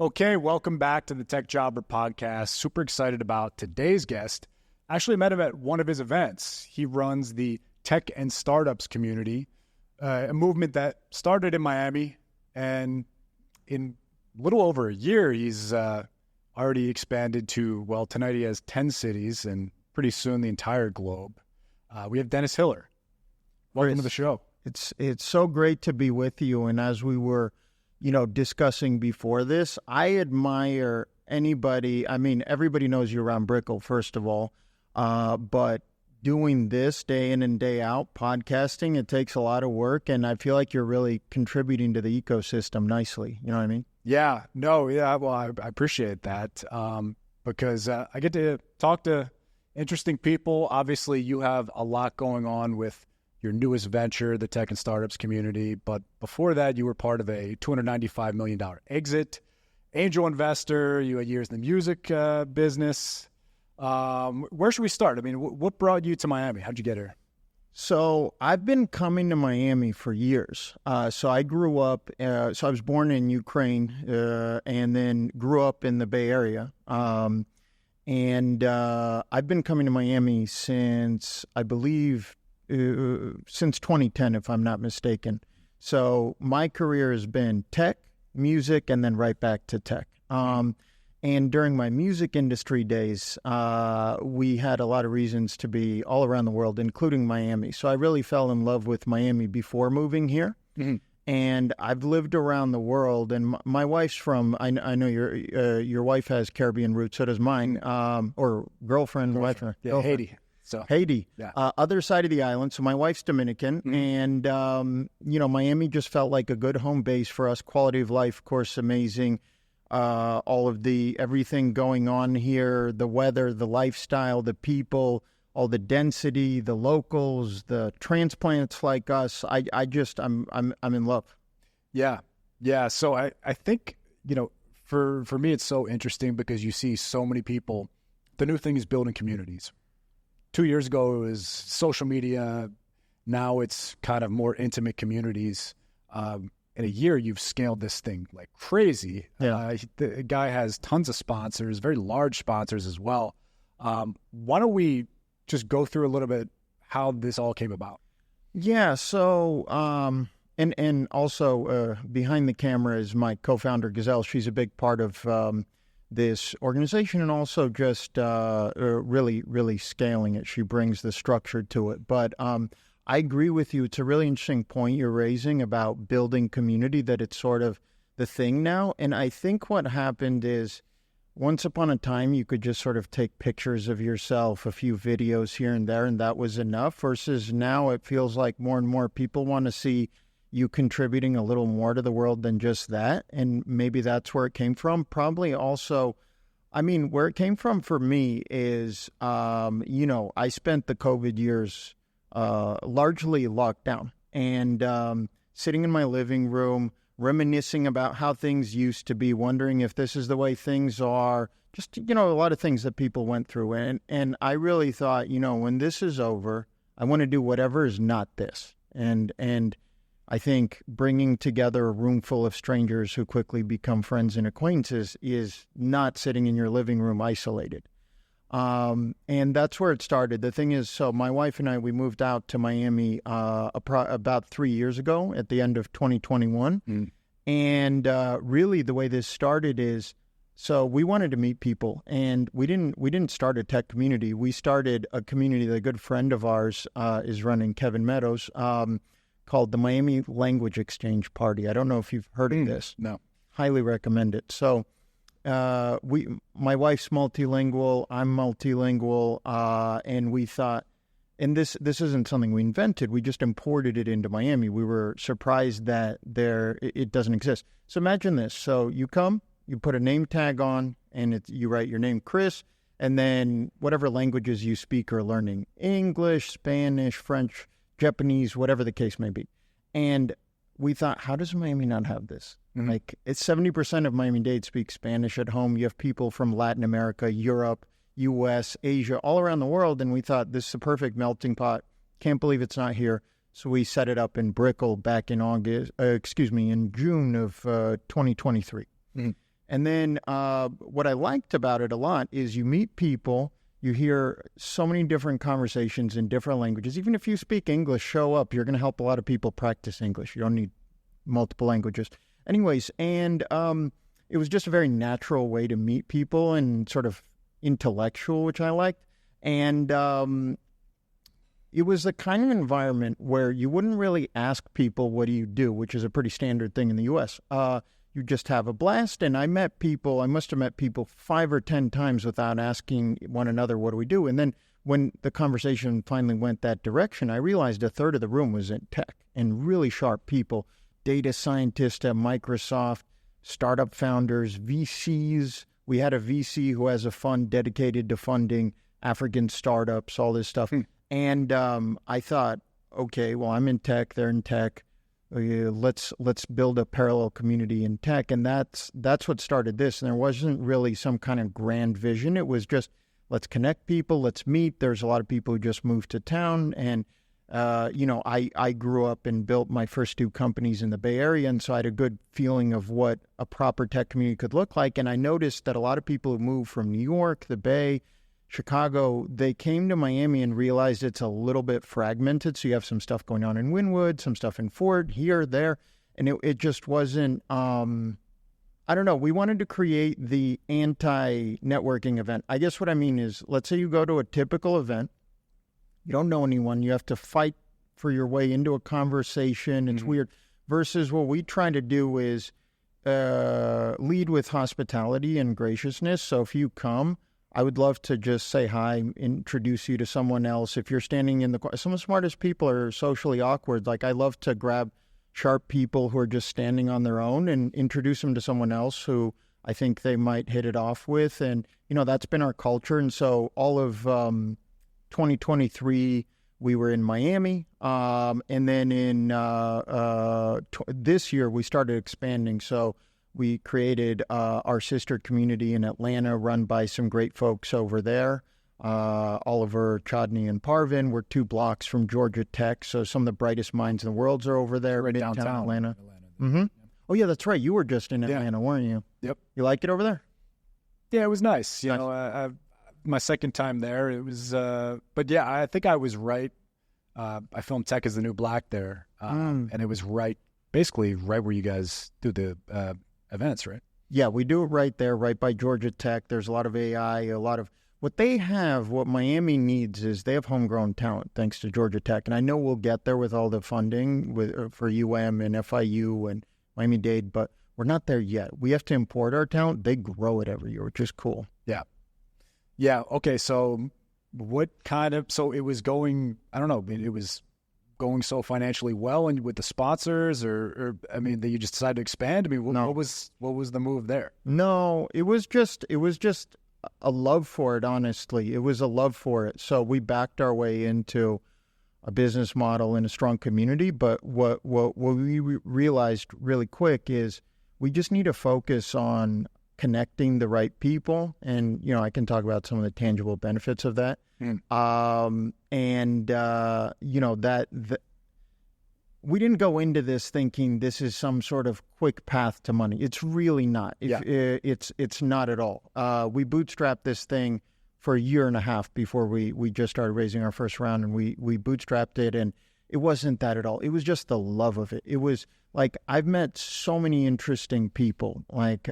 Okay, welcome back to the Tech Jobber Podcast. Super excited about today's guest. Actually met him at one of his events. He runs the Tech and Startups community, a movement that started in Miami, and in little over a year, he's already expanded to, well, tonight he has 10 cities and pretty soon the entire globe. We have Denis Hiller. Welcome to the show. It's so great to be with you. And as we were, discussing before this, I admire anybody. I mean, everybody knows you're around Brickell, first of all, but doing this day in and day out, podcasting, it takes a lot of work, and I feel like you're really contributing to the ecosystem nicely. You know what I mean? Well, I appreciate that because I get to talk to interesting people. Obviously, you have a lot going on with your newest venture, the Tech and Startups community. But before that, you were part of a $295 million exit, angel investor. You had years in the music business. Where should we start? I mean, what brought you to Miami? How'd you get here? So I've been coming to Miami for years. So I grew up, so I was born in Ukraine and then grew up in the Bay Area. And I've been coming to Miami since, I believe, since 2010, if I'm not mistaken. So my career has been tech, music, and then right back to tech. And during my music industry days, we had a lot of reasons to be all around the world, including Miami. So I really fell in love with Miami before moving here. Mm-hmm. And I've lived around the world. And my wife's from, I know your wife has Caribbean roots, so does mine, or girlfriend. Wife. Yeah, Haiti. Haiti, yeah. Other side of the island. So my wife's Dominican, and Miami just felt like a good home base for us. Quality of life, of course, amazing. All of everything going on here, the weather, the lifestyle, the people, all the density, the locals, the transplants like us. I'm in love. Yeah. So I think for me it's so interesting because you see so many people. The new thing is building communities. 2 years ago, it was social media. Now it's kind of more intimate communities. In a year, you've scaled this thing like crazy. Yeah. The guy has tons of sponsors, very large sponsors as well. Why don't we just go through a little bit how this all came about? Yeah. So, and also behind the camera is my co-founder, Gazelle. She's a big part of this organization and also just really, really scaling it. She brings the structure to it. But I agree with you. It's a really interesting point you're raising about building community, that it's sort of the thing now. And I think what happened is once upon a time, you could just sort of take pictures of yourself, a few videos here and there, and that was enough, versus now it feels like more and more people want to see you contributing a little more to the world than just that. And maybe that's where it came from. Probably also, where it came from for me is, I spent the COVID years largely locked down and sitting in my living room, reminiscing about how things used to be, wondering if this is the way things are, just, a lot of things that people went through. And I really thought, when this is over, I want to do whatever is not this. And I think bringing together a room full of strangers who quickly become friends and acquaintances is not sitting in your living room isolated. And that's where it started. The thing is, so my wife and I, we moved out to Miami about 3 years ago at the end of 2021. And really the way this started is, so we wanted to meet people, and we didn't start a tech community. We started a community that a good friend of ours is running, Kevin Meadows, called the Miami Language Exchange Party. I don't know if you've heard of this. No. Highly recommend it. So my wife's multilingual, I'm multilingual, and we thought, and this isn't something we invented, we just imported it into Miami. We were surprised that it doesn't exist. So imagine this. So you come, you put a name tag on, and you write your name, Chris, and then whatever languages you speak or learning, English, Spanish, French, Japanese, whatever the case may be. And we thought, how does Miami not have this? Mm-hmm. Like, it's 70% of Miami-Dade speak Spanish at home. You have people from Latin America, Europe, U.S., Asia, all around the world. And we thought, this is a perfect melting pot. Can't believe it's not here. So we set it up in Brickell back in in June of 2023. Mm-hmm. And then what I liked about it a lot is you meet people, you hear so many different conversations in different languages. Even if you speak English, show up. You're going to help a lot of people practice English. You don't need multiple languages. Anyways, and it was just a very natural way to meet people and sort of intellectual, which I liked. And it was the kind of environment where you wouldn't really ask people, what do you do, which is a pretty standard thing in the U.S. You just have a blast. And I must have met people 5 or 10 times without asking one another, what do we do? And then when the conversation finally went that direction, I realized a third of the room was in tech and really sharp people, data scientists at Microsoft, startup founders, VCs. We had a VC who has a fund dedicated to funding African startups, all this stuff. And I thought, okay, well, I'm in tech, they're in tech. Let's build a parallel community in tech. And that's what started this. And there wasn't really some kind of grand vision. It was just, let's connect people, let's meet. There's a lot of people who just moved to town. And, I grew up and built my first 2 companies in the Bay Area. And so I had a good feeling of what a proper tech community could look like. And I noticed that a lot of people who moved from New York, the Bay, Chicago, they came to Miami and realized it's a little bit fragmented. So you have some stuff going on in Wynwood, some stuff in Fort, here, there. And it just wasn't, I don't know. We wanted to create the anti-networking event. I guess what I mean is, let's say you go to a typical event. You don't know anyone. You have to fight for your way into a conversation. It's weird. Versus what we try to do is lead with hospitality and graciousness. So if you come, I would love to just say hi, introduce you to someone else. If you're standing in some of the smartest people are socially awkward. Like I love to grab sharp people who are just standing on their own and introduce them to someone else who I think they might hit it off with. And, that's been our culture. And so all of 2023, we were in Miami. And then in this year, we started expanding. So we created our sister community in Atlanta, run by some great folks over there. Oliver, Chodny, and Parvin. We're 2 blocks from Georgia Tech, so some of the brightest minds in the world are over there. Right downtown Atlanta. Mm-hmm. Oh, yeah, that's right. You were just in Atlanta, weren't you? Yep. You like it over there? Yeah, it was nice. You know, my second time there, it was, but yeah, I think I was right. I filmed Tech is the New Black there, and it was basically right where you guys do the events, right? Yeah, we do it right there, right by Georgia Tech. There's a lot of AI, a lot of what they have, what Miami needs is they have homegrown talent, thanks to Georgia Tech. And I know we'll get there with all the funding for UM and FIU and Miami-Dade, but we're not there yet. We have to import our talent. They grow it every year, which is cool. Yeah. Yeah. Okay. So so it was going, I don't know, it was going so financially well and with the sponsors or I mean, that you just decided to expand? I mean, what was the move there? No, it was just a love for it, honestly. It was a love for it. So we backed our way into a business model in a strong community. But what we realized really quick is we just need to focus on connecting the right people. And, I can talk about some of the tangible benefits of that. We didn't go into this thinking this is some sort of quick path to money. It's really not. It's not at all. We bootstrapped this thing for a year and a half before we just started raising our first round, and we bootstrapped it, and it wasn't that at all. It was just the love of it. It was like I've met so many interesting people. Like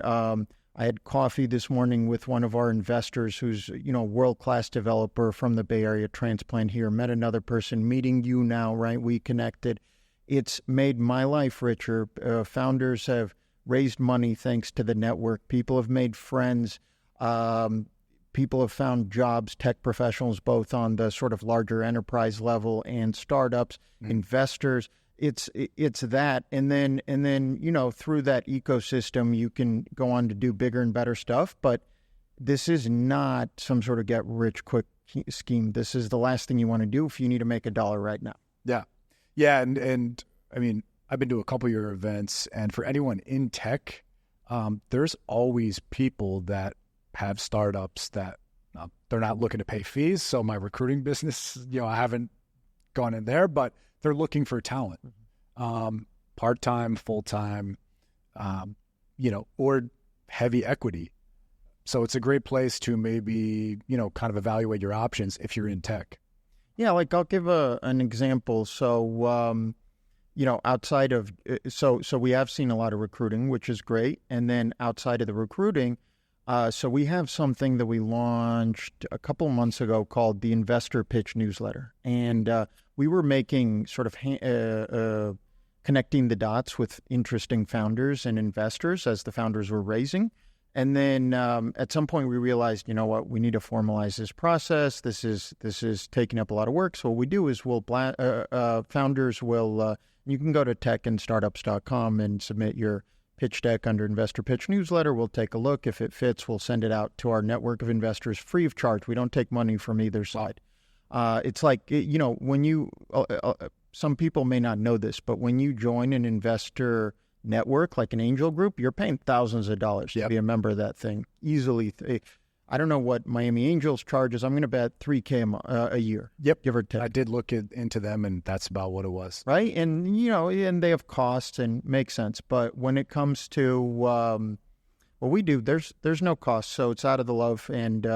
I had coffee this morning with one of our investors who's, world-class developer from the Bay Area, transplant here, met another person, meeting you now, right? We connected. It's made my life richer. Founders have raised money thanks to the network. People have made friends. People have found jobs, tech professionals, both on the sort of larger enterprise level and startups, investors. It's that. And then, through that ecosystem, you can go on to do bigger and better stuff. But this is not some sort of get rich quick scheme. This is the last thing you want to do if you need to make $1 right now. Yeah. Yeah. And I mean, I've been to a couple of your events, and for anyone in tech, there's always people that have startups that they're not looking to pay fees. So my recruiting business, I haven't gone in there, but they're looking for talent, part-time, full-time, or heavy equity. So it's a great place to maybe, kind of evaluate your options if you're in tech. Yeah, like I'll give an example. So, outside of, so we have seen a lot of recruiting, which is great. And then outside of the recruiting, so we have something that we launched a couple of months ago called the Investor Pitch Newsletter. And we were making sort of connecting the dots with interesting founders and investors as the founders were raising. And then at some point we realized, you know what, we need to formalize this process. This is taking up a lot of work. So what we do is founders will, you can go to techandstartups.com and submit your pitch deck under Investor Pitch Newsletter. We'll take a look. If it fits, we'll send it out to our network of investors free of charge. We don't take money from either side. It's like, when you, some people may not know this, but when you join an investor network like an angel group, you're paying thousands of dollars to be a member of that thing easily. I don't know what Miami Angels charges. I'm going to bet $3K a year. Yep, give or take. I did look into them, and that's about what it was. Right, and and they have costs and makes sense. But when it comes to what we do, there's no cost, so it's out of the love. And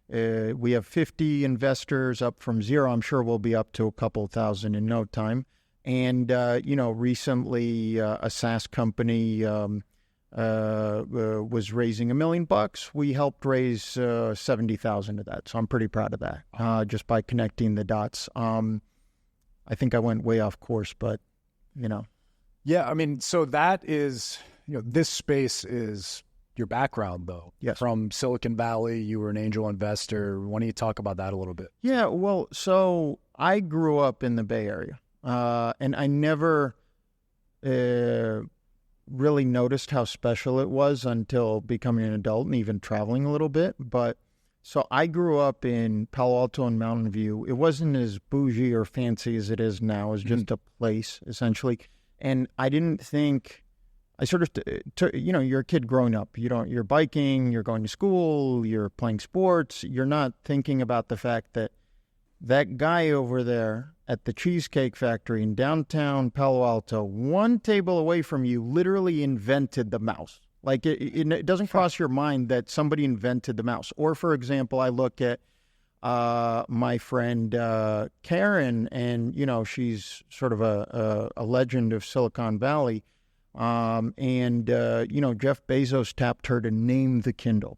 we have 50 investors up from zero. I'm sure we'll be up to a couple thousand in no time. And, recently a SaaS company was raising $1 million. We helped raise 70,000 of that. So I'm pretty proud of that, just by connecting the dots. I think I went way off course, but, Yeah, I mean, so that is, this space is your background, though. Yes. From Silicon Valley, you were an angel investor. Why don't you talk about that a little bit? Yeah, well, so I grew up in the Bay Area. And I never really noticed how special it was until becoming an adult and even traveling a little bit. But so I grew up in Palo Alto and Mountain View. It wasn't as bougie or fancy as it is now. It was just a place, essentially. And I didn't think, I sort of, you're a kid growing up. You're biking, you're going to school, you're playing sports. You're not thinking about the fact that guy over there at the Cheesecake Factory in downtown Palo Alto, one table away from you, literally invented the mouse. Like, it doesn't cross your mind that somebody invented the mouse. Or, for example, I look at my friend Karen, and, she's sort of a legend of Silicon Valley. Jeff Bezos tapped her to name the Kindle.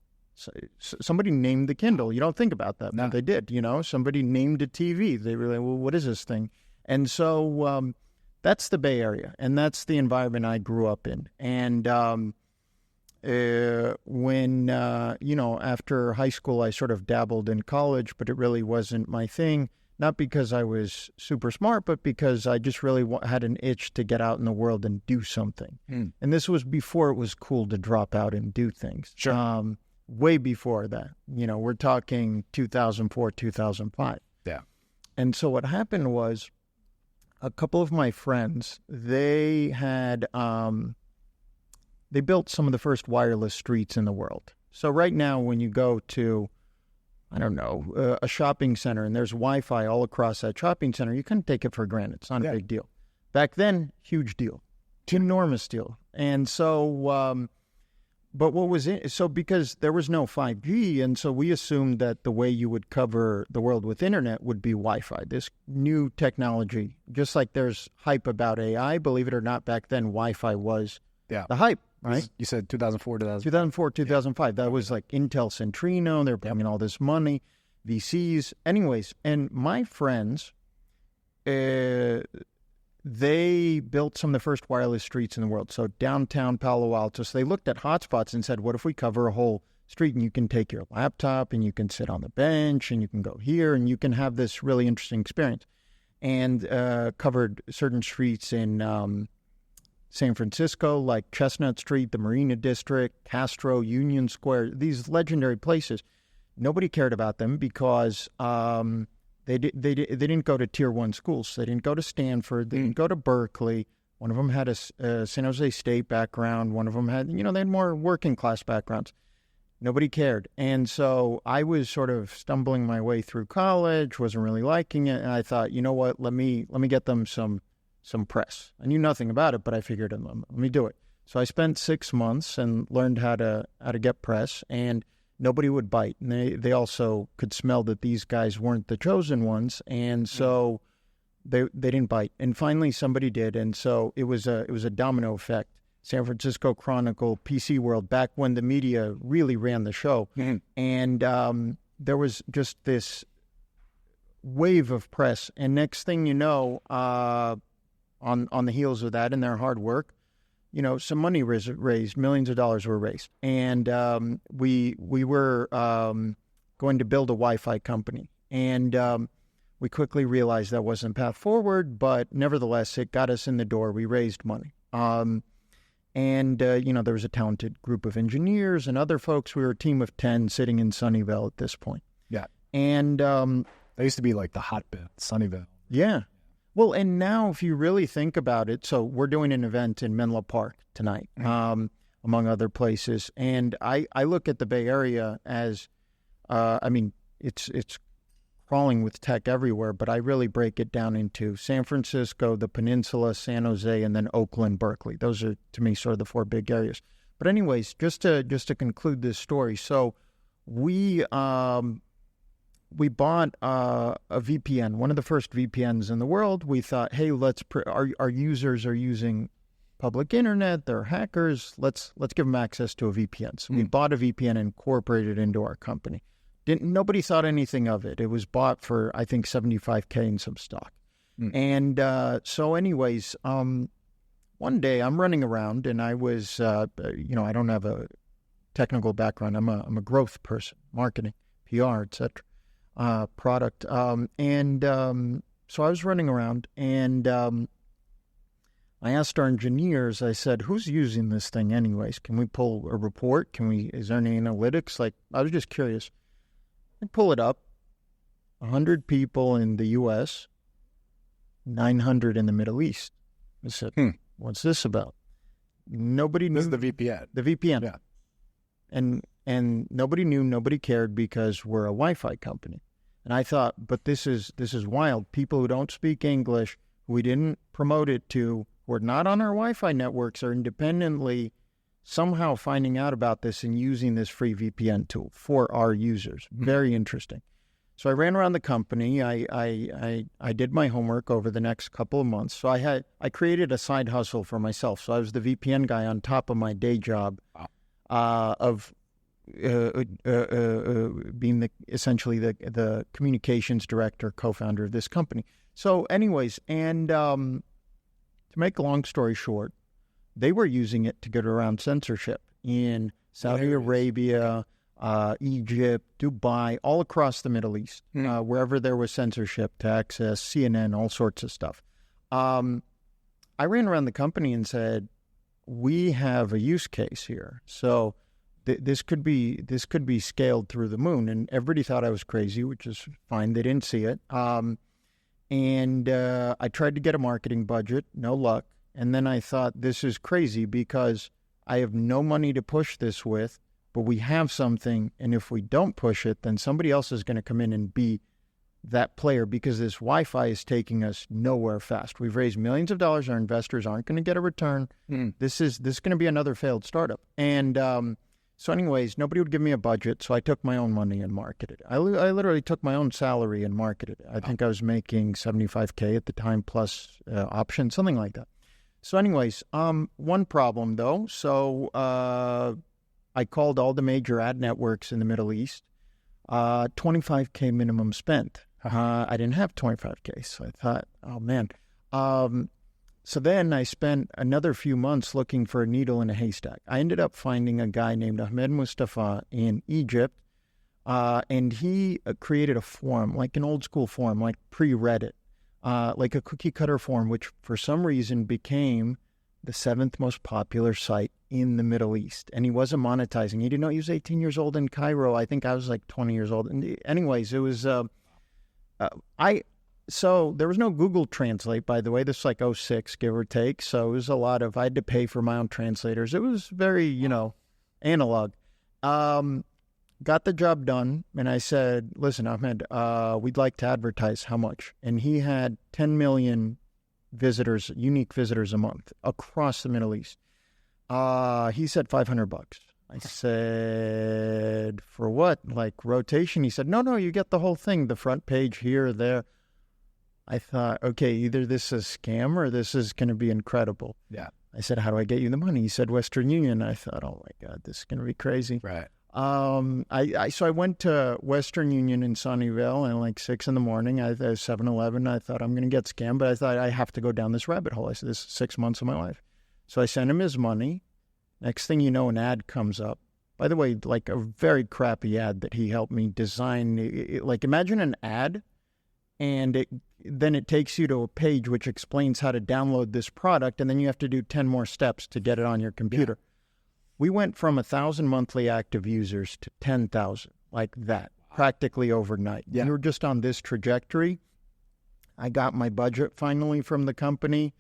Somebody named the Kindle. You don't think about that, but they did. Somebody named a TV. They were like, well, what is this thing? And so that's the Bay Area, and that's the environment I grew up in. And when after high school, I sort of dabbled in college, but it really wasn't my thing. Not because I was super smart, but because I just really had an itch to get out in the world and do something. And this was before it was cool to drop out and do things. Sure. Way before that, we're talking 2004, 2005. Yeah. And so what happened was a couple of my friends, they had, they built some of the first wireless streets in the world. So right now when you go to, I don't know, a shopping center and there's Wi-Fi all across that shopping center, you can take it for granted. It's not a big deal. Back then, huge deal, enormous deal. And so, but what was it? So because there was no 5G, and so we assumed that the way you would cover the world with internet would be Wi-Fi, this new technology. Just like there's hype about AI, believe it or not, back then Wi-Fi was the hype, right? You said 2004, 2005. That was like Intel Centrino. They're bringing all this money, VCs. Anyways, and my friends, they built some of the first wireless streets in the world. So downtown Palo Alto. So they looked at hotspots and said, what if we cover a whole street and you can take your laptop and you can sit on the bench and you can go here and you can have this really interesting experience. And covered certain streets in San Francisco, like Chestnut Street, the Marina District, Castro, Union Square, these legendary places. Nobody cared about them because they didn't go to tier 1 schools. They didn't go to Stanford. They didn't go to Berkeley. One of them had a San Jose State background. One of them had, they had more working class backgrounds. Nobody cared. And so I was sort of stumbling my way through college, wasn't really liking it. And I thought, you know what, let me get them some press. I knew nothing about it, but I figured, let me do it. So I spent 6 months and learned how to get press, and nobody would bite. And they also could smell that these guys weren't the chosen ones, and so they didn't bite. And finally somebody did, and so it was a domino effect. San Francisco Chronicle, PC World, back when the media really ran the show. Mm-hmm. And there was just this wave of press. And next thing you know, on the heels of that and their hard work, you know, some money was raised, millions of dollars were raised. And we were going to build a Wi-Fi company. And we quickly realized that wasn't a path forward, but nevertheless, it got us in the door. We raised money. You know, there was a talented group of engineers and other folks. We were a team of 10 sitting in Sunnyvale at this point. Yeah. And they used to be like the hotbed, Sunnyvale. Yeah. Well, and now if you really think about it, so we're doing an event in Menlo Park tonight, among other places. And I look at the Bay Area as, I mean, it's crawling with tech everywhere, but I really break it down into San Francisco, the Peninsula, San Jose, and then Oakland, Berkeley. Those are, to me, sort of the four big areas. But anyways, just to conclude this story, so we bought a VPN, one of the first VPNs in the world. We thought, hey, our users are using public internet, they're hackers. Let's give them access to a VPN. So we bought a VPN and incorporated it into our company. Nobody thought anything of it. It was bought for, I think, $75K in some stock. And so anyways, one day I'm running around and I was, you know, I don't have a technical background. I'm a growth person, marketing, PR, etc., product. So I was running around and I asked our engineers, I said, who's using this thing anyways? Can we pull a report? Is there any analytics? Like, I was just curious. I pull it up, 100 people in the U.S., 900 in the Middle East. I said, what's this about? Nobody knew. This is the VPN. The VPN. Yeah. And nobody knew, nobody cared because we're a Wi-Fi company. And I thought, but this is wild. People who don't speak English, we didn't promote it to, who are not on our Wi-Fi networks, are independently somehow finding out about this and using this free VPN tool for our users. Very interesting. So I ran around the company. I did my homework over the next couple of months. So I created a side hustle for myself. So I was the VPN guy on top of my day job of being essentially the communications director, co-founder of this company. So anyways, and to make a long story short, they were using it to get around censorship in Saudi Arabia, Egypt, Dubai, all across the Middle East, wherever there was censorship to access CNN, all sorts of stuff. I ran around the company and said, we have a use case here. So this could be scaled through the moon. And everybody thought I was crazy, which is fine. They didn't see it. I tried to get a marketing budget, no luck. And then I thought, this is crazy because I have no money to push this with, but we have something. And if we don't push it, then somebody else is going to come in and be that player because this Wi-Fi is taking us nowhere fast. We've raised millions of dollars. Our investors aren't going to get a return. This is going to be another failed startup. And so anyways, nobody would give me a budget. So I took my own money and marketed it. I literally took my own salary and marketed it. I think I was making $75K at the time plus options, something like that. So anyways, one problem though. So I called all the major ad networks in the Middle East, 25K minimum spent. I didn't have 25K, so I thought, oh man. So then I spent another few months looking for a needle in a haystack. I ended up finding a guy named Ahmed Mustafa in Egypt, and he created a forum, like an old school forum, like pre-Reddit. Like a cookie cutter forum, which for some reason became the 7th most popular site in the Middle East. And he wasn't monetizing. He didn't know he was 18 years old in Cairo. I think I was like 20 years old. And anyways, it was, so there was no Google Translate, by the way. This is like 06, give or take. So it was a lot of, I had to pay for my own translators. It was very, analog. Got the job done, and I said, listen, Ahmed, we'd like to advertise. How much? And he had 10 million visitors, unique visitors a month across the Middle East. He said $500. I said, for what? Like rotation? He said, no, you get the whole thing, the front page here, there. I thought, okay, either this is a scam or this is going to be incredible. Yeah. I said, how do I get you the money? He said, Western Union. I thought, oh my God, this is going to be crazy. Right. So I went to Western Union in Sunnyvale at like 6 a.m. I 7-Eleven. I thought I'm going to get scammed, but I thought I have to go down this rabbit hole. I said, this is 6 months of my life. So I sent him his money. Next thing you know, an ad comes up. By the way, like a very crappy ad that he helped me design. Like imagine an ad, and then it takes you to a page which explains how to download this product, and then you have to do 10 more steps to get it on your computer. Yeah. We went from 1,000 monthly active users to 10,000, like that, practically overnight. Yeah. We were just on this trajectory. I got my budget finally from the company,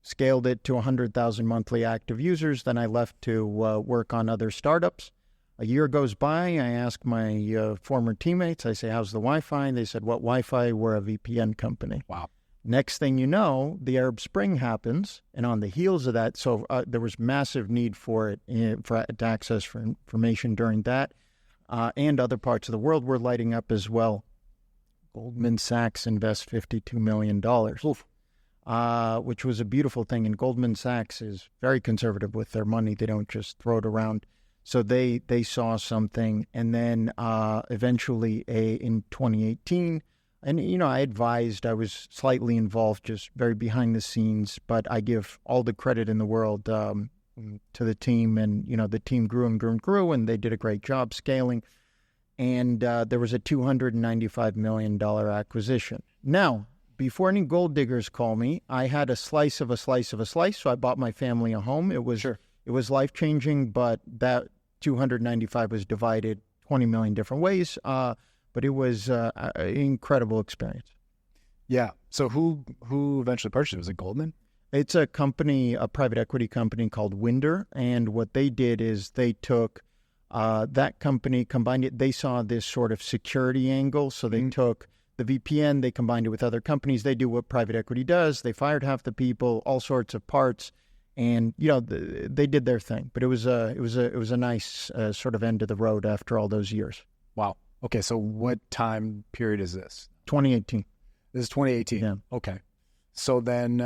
scaled it to 100,000 monthly active users. Then I left to work on other startups. A year goes by. I ask my former teammates, I say, how's the Wi-Fi? And they said, what Wi-Fi? We're a VPN company. Wow. Next thing you know, the Arab Spring happens. And on the heels of that, so there was massive need for it, to access for information during that. And other parts of the world were lighting up as well. Goldman Sachs invests $52 million. Oof. Which was a beautiful thing. And Goldman Sachs is very conservative with their money. They don't just throw it around. So they saw something. And then eventually in 2018, and, I advised, I was slightly involved, just very behind the scenes, but I give all the credit in the world to the team. And, the team grew and grew and grew, and they did a great job scaling. And there was a $295 million acquisition. Now, before any gold diggers call me, I had a slice of a slice of a slice, so I bought my family a home. It was It was life-changing, but that 295 was divided 20 million different ways, but it was an incredible experience. Yeah. So who eventually purchased it? Was it Goldman? It's a company, a private equity company called Winder, and what they did is they took that company, combined it. They saw this sort of security angle, so they took the VPN, they combined it with other companies. They do what private equity does. They fired half the people, all sorts of parts, and they did their thing. But it was a nice sort of end of the road after all those years. Wow. Okay, so what time period is this? 2018. This is 2018. Yeah. Okay. So then,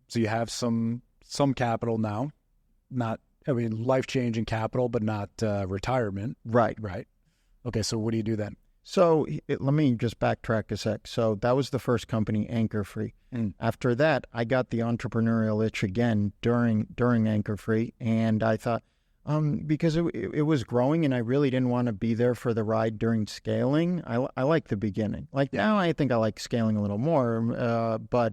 so you have some capital now, life-changing capital, but not retirement. Right. Right. Okay, so what do you do then? So let me just backtrack a sec. So that was the first company, AnchorFree. After that, I got the entrepreneurial itch again during AnchorFree, and I thought, because it was growing, and I really didn't want to be there for the ride during scaling. I like the beginning. Now, I think I like scaling a little more, but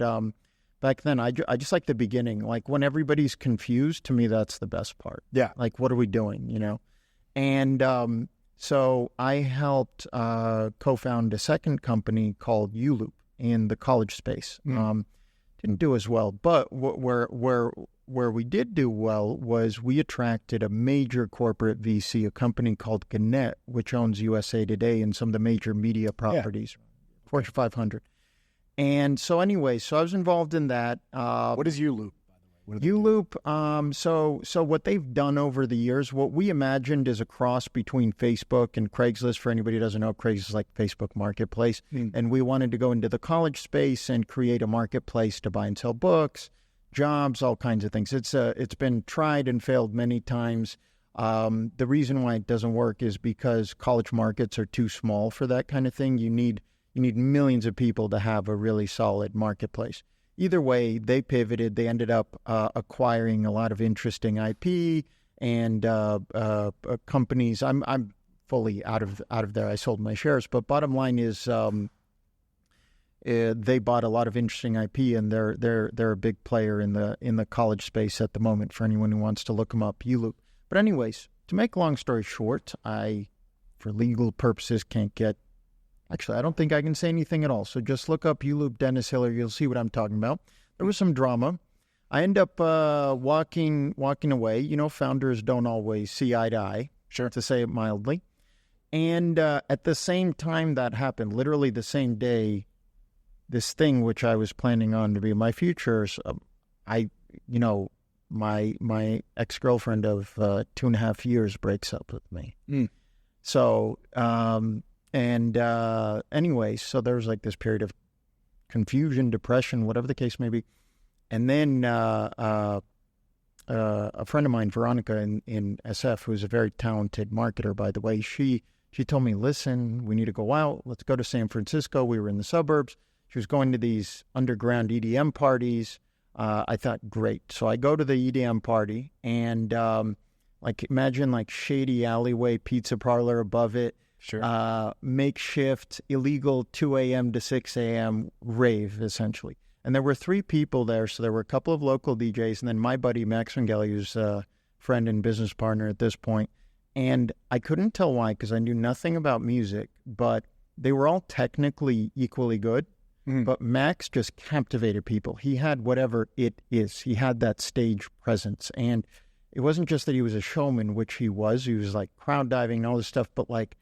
back then, I just like the beginning. Like when everybody's confused, to me, that's the best part. Yeah. Like, what are we doing? And so I helped co-found a second company called ULoop in the college space. Didn't do as well, but where we did do well was we attracted a major corporate VC, a company called Gannett, which owns USA Today and some of the major media properties, Fortune 500. And so anyway, I was involved in that. What is ULoop? ULoop, so what they've done over the years, what we imagined is a cross between Facebook and Craigslist. For anybody who doesn't know, Craigslist is like Facebook Marketplace. And we wanted to go into the college space and create a marketplace to buy and sell books, jobs, all kinds of things. It's been tried and failed many times. The reason why it doesn't work is because college markets are too small for that kind of thing. You need millions of people to have a really solid marketplace. Either way, they pivoted. They ended up acquiring a lot of interesting IP and companies. I'm fully out of there. I sold my shares, but bottom line is they bought a lot of interesting IP, and they're a big player in the college space at the moment. For anyone who wants to look them up, ULoop. But anyways, to make a long story short, I, for legal purposes, can't get. Actually, I don't think I can say anything at all. So just look up ULoop Denis Hiller. You'll see what I'm talking about. There was some drama. I end up walking away. Founders don't always see eye to eye, to say it mildly. And at the same time that happened, literally the same day, this thing which I was planning on to be my future, my ex-girlfriend of 2.5 years breaks up with me. So anyway, so there was like this period of confusion, depression, whatever the case may be. And then a friend of mine, Veronica in SF, who's a very talented marketer, by the way, she told me, listen, we need to go out. Let's go to San Francisco. We were in the suburbs. She was going to these underground EDM parties. I thought, great. So I go to the EDM party, and like imagine like shady alleyway pizza parlor above it. Sure. Makeshift, illegal 2 a.m. to 6 a.m. rave, essentially. And there were 3 people there. So there were a couple of local DJs, and then my buddy, Max Angello, who's a friend and business partner at this point. And I couldn't tell why, because I knew nothing about music, but they were all technically equally good. But Max just captivated people. He had whatever it is. He had that stage presence. And it wasn't just that he was a showman, which he was. He was like crowd diving and all this stuff. But like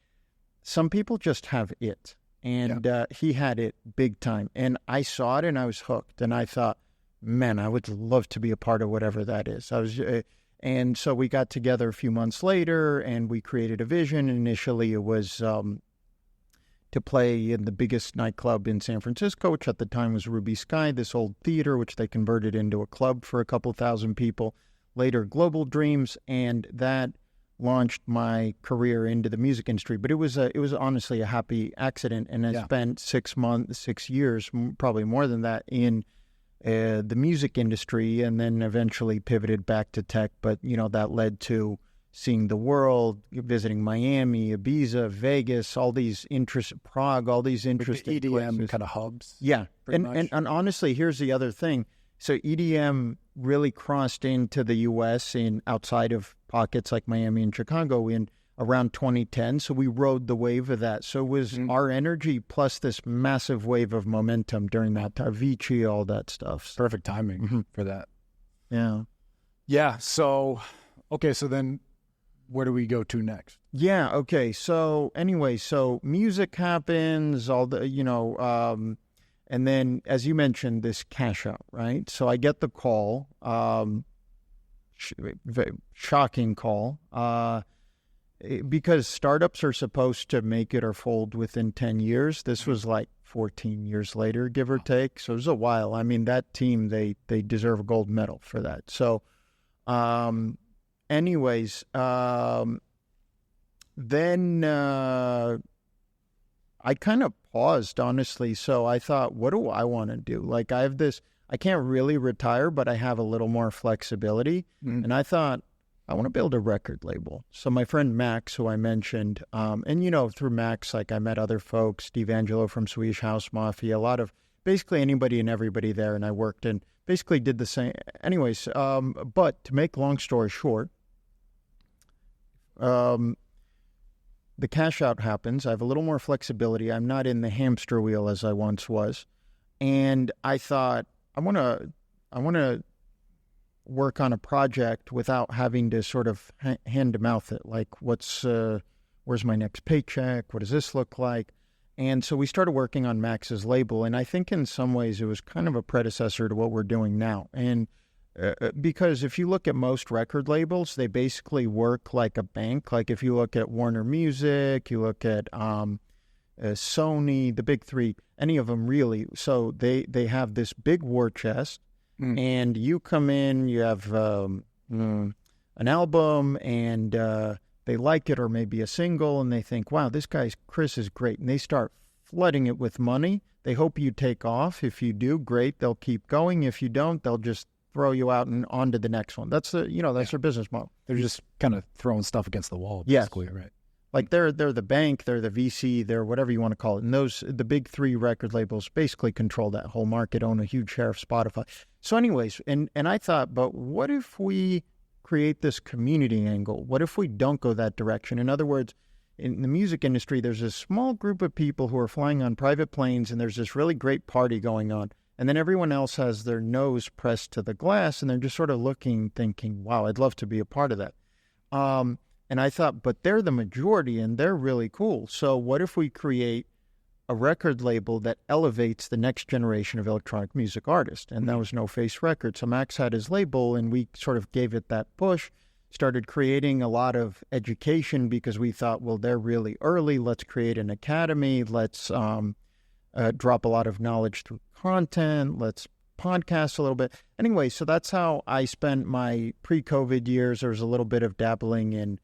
some people just have it. And he had it big time. And I saw it and I was hooked. And I thought, man, I would love to be a part of whatever that is. And so we got together a few months later and we created a vision. Initially, it was to play in the biggest nightclub in San Francisco, which at the time was Ruby Sky, this old theater, which they converted into a club for a couple thousand people. Later, Global Dreams, and that launched my career into the music industry. But it was honestly a happy accident, and I spent 6 years, probably more than that, in the music industry, and then eventually pivoted back to tech. But that led to seeing the world, visiting Miami, Ibiza, Vegas, all these Prague, all these interesting EDM kind of hubs. Yeah. And honestly, here's the other thing. So EDM really crossed into the U.S. in outside of pockets like Miami and Chicago in around 2010. So we rode the wave of that. So it was our energy plus this massive wave of momentum during that time. Avicii, all that stuff. Perfect timing for that. Yeah. Yeah. So, okay. So then where do we go to next? Yeah. Okay. So anyway, so music happens, all the, and then as you mentioned, this cash out, right? So I get the call, shocking call, because startups are supposed to make it or fold within 10 years. This was like 14 years later, give or take. So it was a while. I mean, that team, they deserve a gold medal for that. So, anyways, then I kind of paused, honestly. So I thought, what do I want to do? Like I have this, I can't really retire, but I have a little more flexibility. And I thought, I want to build a record label. So my friend Max, who I mentioned, and through Max, like I met other folks, Steve Angello from Swedish House Mafia, a lot of basically anybody and everybody there. And I worked and basically did the same. Anyways, but to make long story short, the cash out happens. I have a little more flexibility. I'm not in the hamster wheel as I once was. And I thought, I want to work on a project without having to sort of hand to mouth it. Like, where's my next paycheck? What does this look like? And so we started working on Max's label. And I think in some ways it was kind of a predecessor to what we're doing now. And because if you look at most record labels, they basically work like a bank. Like if you look at Warner Music, you look at Sony, the big 3, any of them really. So they have this big war chest, and you come in, you have an album, and they like it, or maybe a single, and they think, wow, this guy's Chris is great. And they start flooding it with money. They hope you take off. If you do, great. They'll keep going. If you don't, they'll just throw you out and on to the next one. That's their business model. They're just kind of throwing stuff against the wall, basically, right? Like they're the bank, they're the VC, they're whatever you want to call it. And the big 3 record labels basically control that whole market, own a huge share of Spotify. So anyways, and I thought, but what if we create this community angle? What if we don't go that direction? In other words, in the music industry, there's a small group of people who are flying on private planes, and there's this really great party going on. And then everyone else has their nose pressed to the glass, and they're just sort of looking, thinking, wow, I'd love to be a part of that. And I thought, but they're the majority, and they're really cool. So what if we create a record label that elevates the next generation of electronic music artists. And that was No Face Records. So Max had his label, and we sort of gave it that push, started creating a lot of education because we thought, well, they're really early. Let's create an academy. Let's drop a lot of knowledge through content. Let's podcast a little bit. Anyway, so that's how I spent my pre-COVID years. There was a little bit of dabbling in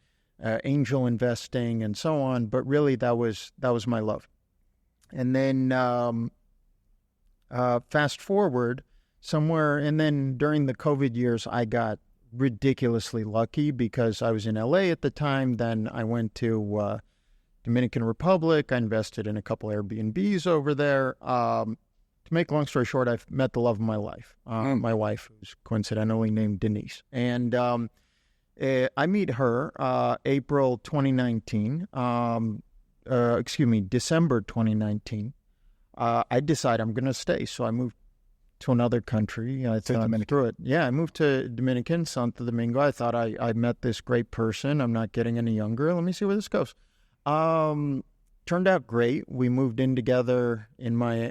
angel investing and so on, but really that was my love. And then fast forward somewhere, and then during the COVID years, I got ridiculously lucky because I was in LA at the time. Then I went to Dominican Republic. I invested in a couple Airbnbs over there. To make a long story short, I've met the love of my life, my wife, who's coincidentally named Denise. And I meet her April 2019. December 2019. I decide I'm going to stay. So I moved to another country. I thought through it. Yeah, I moved to Dominican, Santo Domingo. I thought I met this great person. I'm not getting any younger. Let me see where this goes. Turned out great. We moved in together in my,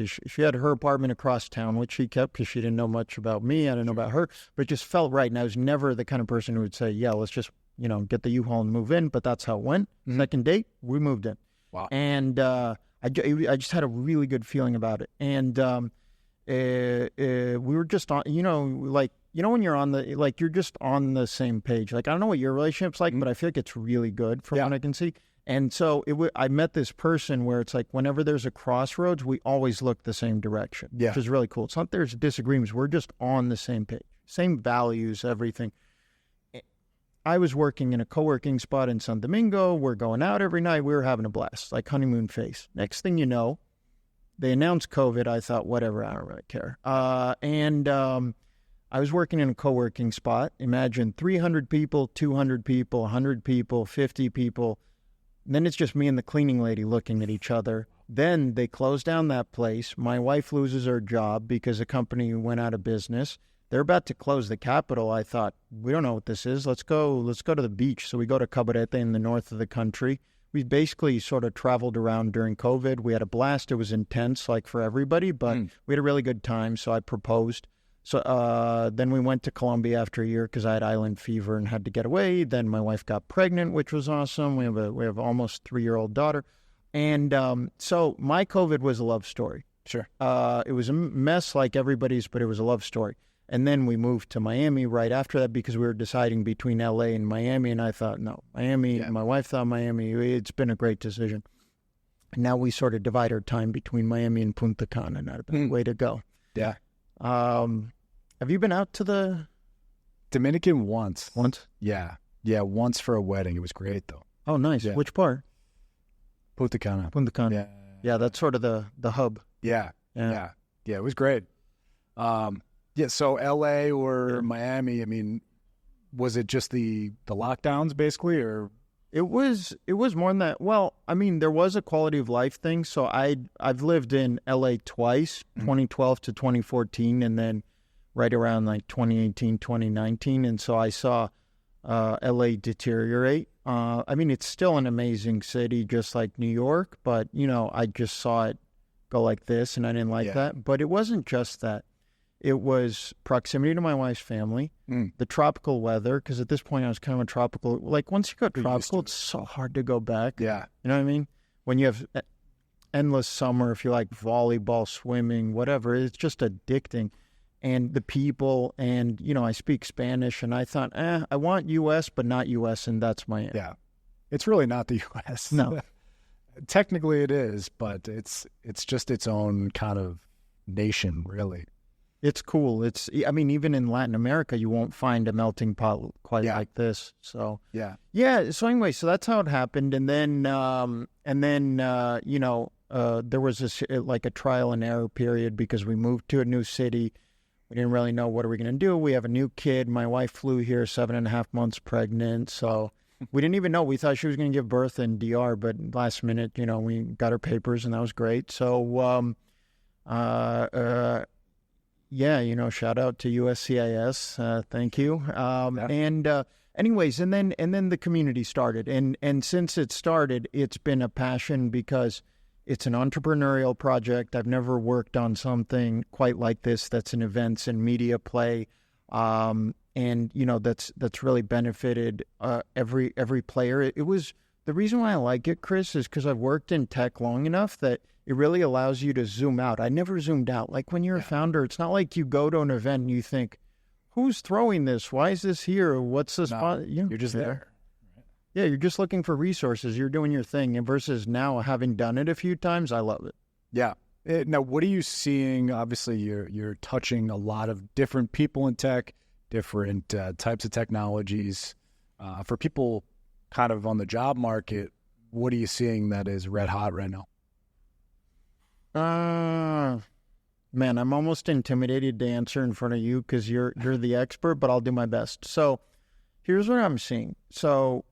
she had her apartment across town, which she kept because she didn't know much about me. I didn't know about her, but it just felt right. And I was never the kind of person who would say, yeah, let's just, get the U-Haul and move in. But that's how it went. Mm-hmm. Second date, we moved in. Wow. And I just had a really good feeling about it. And we were just on, when you're on you're just on the same page. Like, I don't know what your relationship's like, but I feel like it's really good from what I can see. And so I met this person where it's like whenever there's a crossroads, we always look the same direction, which is really cool. It's not there's disagreements. We're just on the same page, same values, everything. I was working in a co-working spot in San Domingo. We're going out every night. We were having a blast, like honeymoon phase. Next thing you know, they announced COVID. I thought, whatever, I don't really care. And I was working in a co-working spot. Imagine 300 people, 200 people, 100 people, 50 people. Then it's just me and the cleaning lady looking at each other. Then they close down that place. My wife loses her job because the company went out of business. They're about to close the capital. I thought, we don't know what this is. Let's go to the beach. So we go to Cabarete in the north of the country. We basically sort of traveled around during COVID. We had a blast. It was intense, like for everybody, but we had a really good time. So I proposed. So then we went to Colombia after a year because I had island fever and had to get away. Then my wife got pregnant, which was awesome. We have almost 3-year-old daughter. And so my COVID was a love story. Sure. It was a mess like everybody's, but it was a love story. And then we moved to Miami right after that because we were deciding between LA and Miami. And I thought, no, Miami. Yeah. My wife thought Miami. It's been a great decision. And now we sort of divide our time between Miami and Punta Cana. Not a bad way to go. Yeah. Have you been out to the Dominican once? Once? Yeah. Yeah, once for a wedding. It was great, though. Oh, nice. Yeah. Which part? Punta Cana. Punta Cana. Yeah. Yeah, that's sort of the hub. Yeah. Yeah. Yeah, it was great. Yeah, so L.A. or Miami, I mean, was it just the lockdowns, basically, or? It was more than that. Well, I mean, there was a quality of life thing. So I've lived in L.A. twice, 2012 to 2014, and then right around like 2018, 2019. And so I saw L.A. deteriorate. I mean, it's still an amazing city, just like New York, but, I just saw it go like this, and I didn't like that. But it wasn't just that. It was proximity to my wife's family, the tropical weather, because at this point I was kind of a tropical, like once you go tropical, it's so hard to go back. Yeah. You know what I mean? When you have endless summer, if you like volleyball, swimming, whatever, it's just addicting. And the people, and, I speak Spanish, and I thought, I want U.S., but not U.S., and that's my end. Yeah. It's really not the U.S. No. Technically it is, but it's just its own kind of nation, really. It's cool. Even in Latin America, you won't find a melting pot quite like this. So yeah. So anyway, so that's how it happened, and then there was this like a trial and error period because we moved to a new city. We didn't really know what are we going to do. We have a new kid. My wife flew here 7.5 months pregnant, so we didn't even know. We thought she was going to give birth in DR, but last minute, we got her papers, and that was great. So shout out to USCIS. Thank you. Anyways, and then the community started. And since it started, it's been a passion because It's an entrepreneurial project. I've never worked on something quite like this. That's an events and media play. And that's really benefited every player. It was the reason why I like it, Chris, is because I've worked in tech long enough that it really allows you to zoom out. I never zoomed out. Like when you're a founder, it's not like you go to an event and you think, "Who's throwing this? Why is this here? What's the spot?" You're just there. Yeah, you're just looking for resources. You're doing your thing. And versus now, having done it a few times, I love it. Yeah. Now, what are you seeing? Obviously, you're touching a lot of different people in tech, different types of technologies. For people kind of on the job market, what are you seeing that is red hot right now? Man, I'm almost intimidated to answer in front of you because you're the expert, but I'll do my best. So here's what I'm seeing. So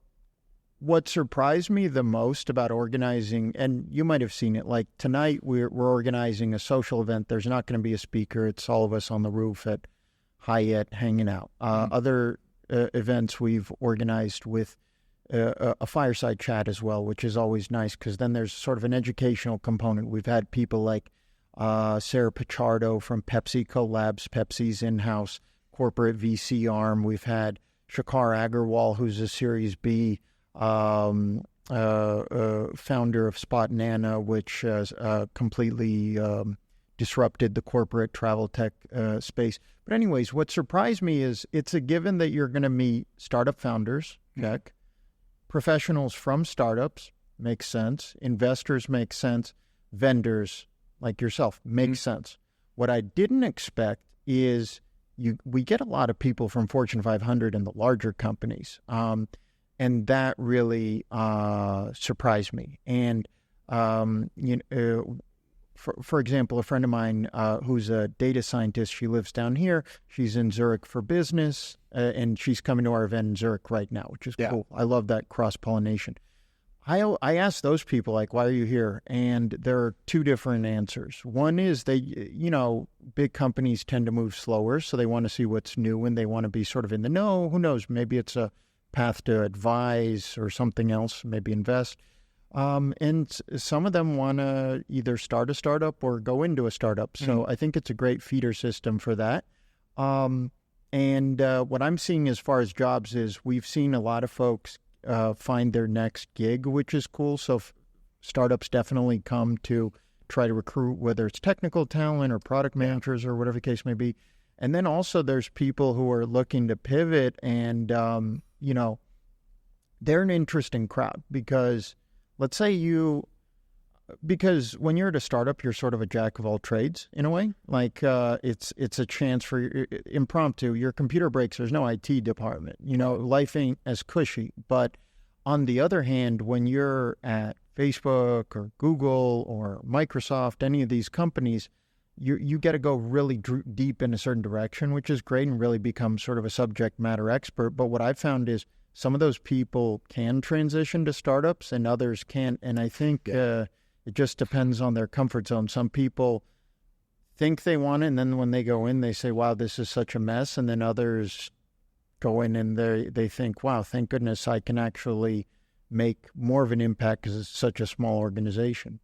what surprised me the most about organizing, and you might have seen it, like tonight we're organizing a social event. There's not going to be a speaker. It's all of us on the roof at Hyatt hanging out. Other events we've organized with a fireside chat as well, which is always nice because then there's sort of an educational component. We've had people like Sarah Pichardo from PepsiCo Labs, Pepsi's in-house corporate VC arm. We've had Shakar Agarwal, who's a Series B founder of Spot Nana, which completely disrupted the corporate travel tech space. But anyways, what surprised me is it's a given that you're going to meet startup founders, check, professionals from startups, makes sense, investors, make sense, vendors like yourself, makes sense. What I didn't expect is we get a lot of people from Fortune 500 and the larger companies, and that really surprised me. And for example, a friend of mine who's a data scientist, she lives down here. She's in Zurich for business, and she's coming to our event in Zurich right now, which is cool. I love that cross-pollination. I asked those people, like, why are you here? And there are two different answers. One is big companies tend to move slower, so they want to see what's new and they want to be sort of in the know. Who knows? Maybe it's a path to advise or something else, maybe invest. And some of them want to either start a startup or go into a startup. So I think it's a great feeder system for that. And what I'm seeing as far as jobs is we've seen a lot of folks find their next gig, which is cool. So startups definitely come to try to recruit, whether it's technical talent or product managers or whatever the case may be. And then also there's people who are looking to pivot and, they're an interesting crowd because let's say because when you're at a startup, you're sort of a jack of all trades in a way. Like it's a chance for impromptu. Your computer breaks. There's no IT department. Life ain't as cushy. But on the other hand, when you're at Facebook or Google or Microsoft, any of these companies, you get to go really deep in a certain direction, which is great and really become sort of a subject matter expert. But what I've found is some of those people can transition to startups and others can't. And I think it just depends on their comfort zone. Some people think they want it, and then when they go in, they say, wow, this is such a mess. And then others go in and they think, wow, thank goodness I can actually make more of an impact because it's such a small organization.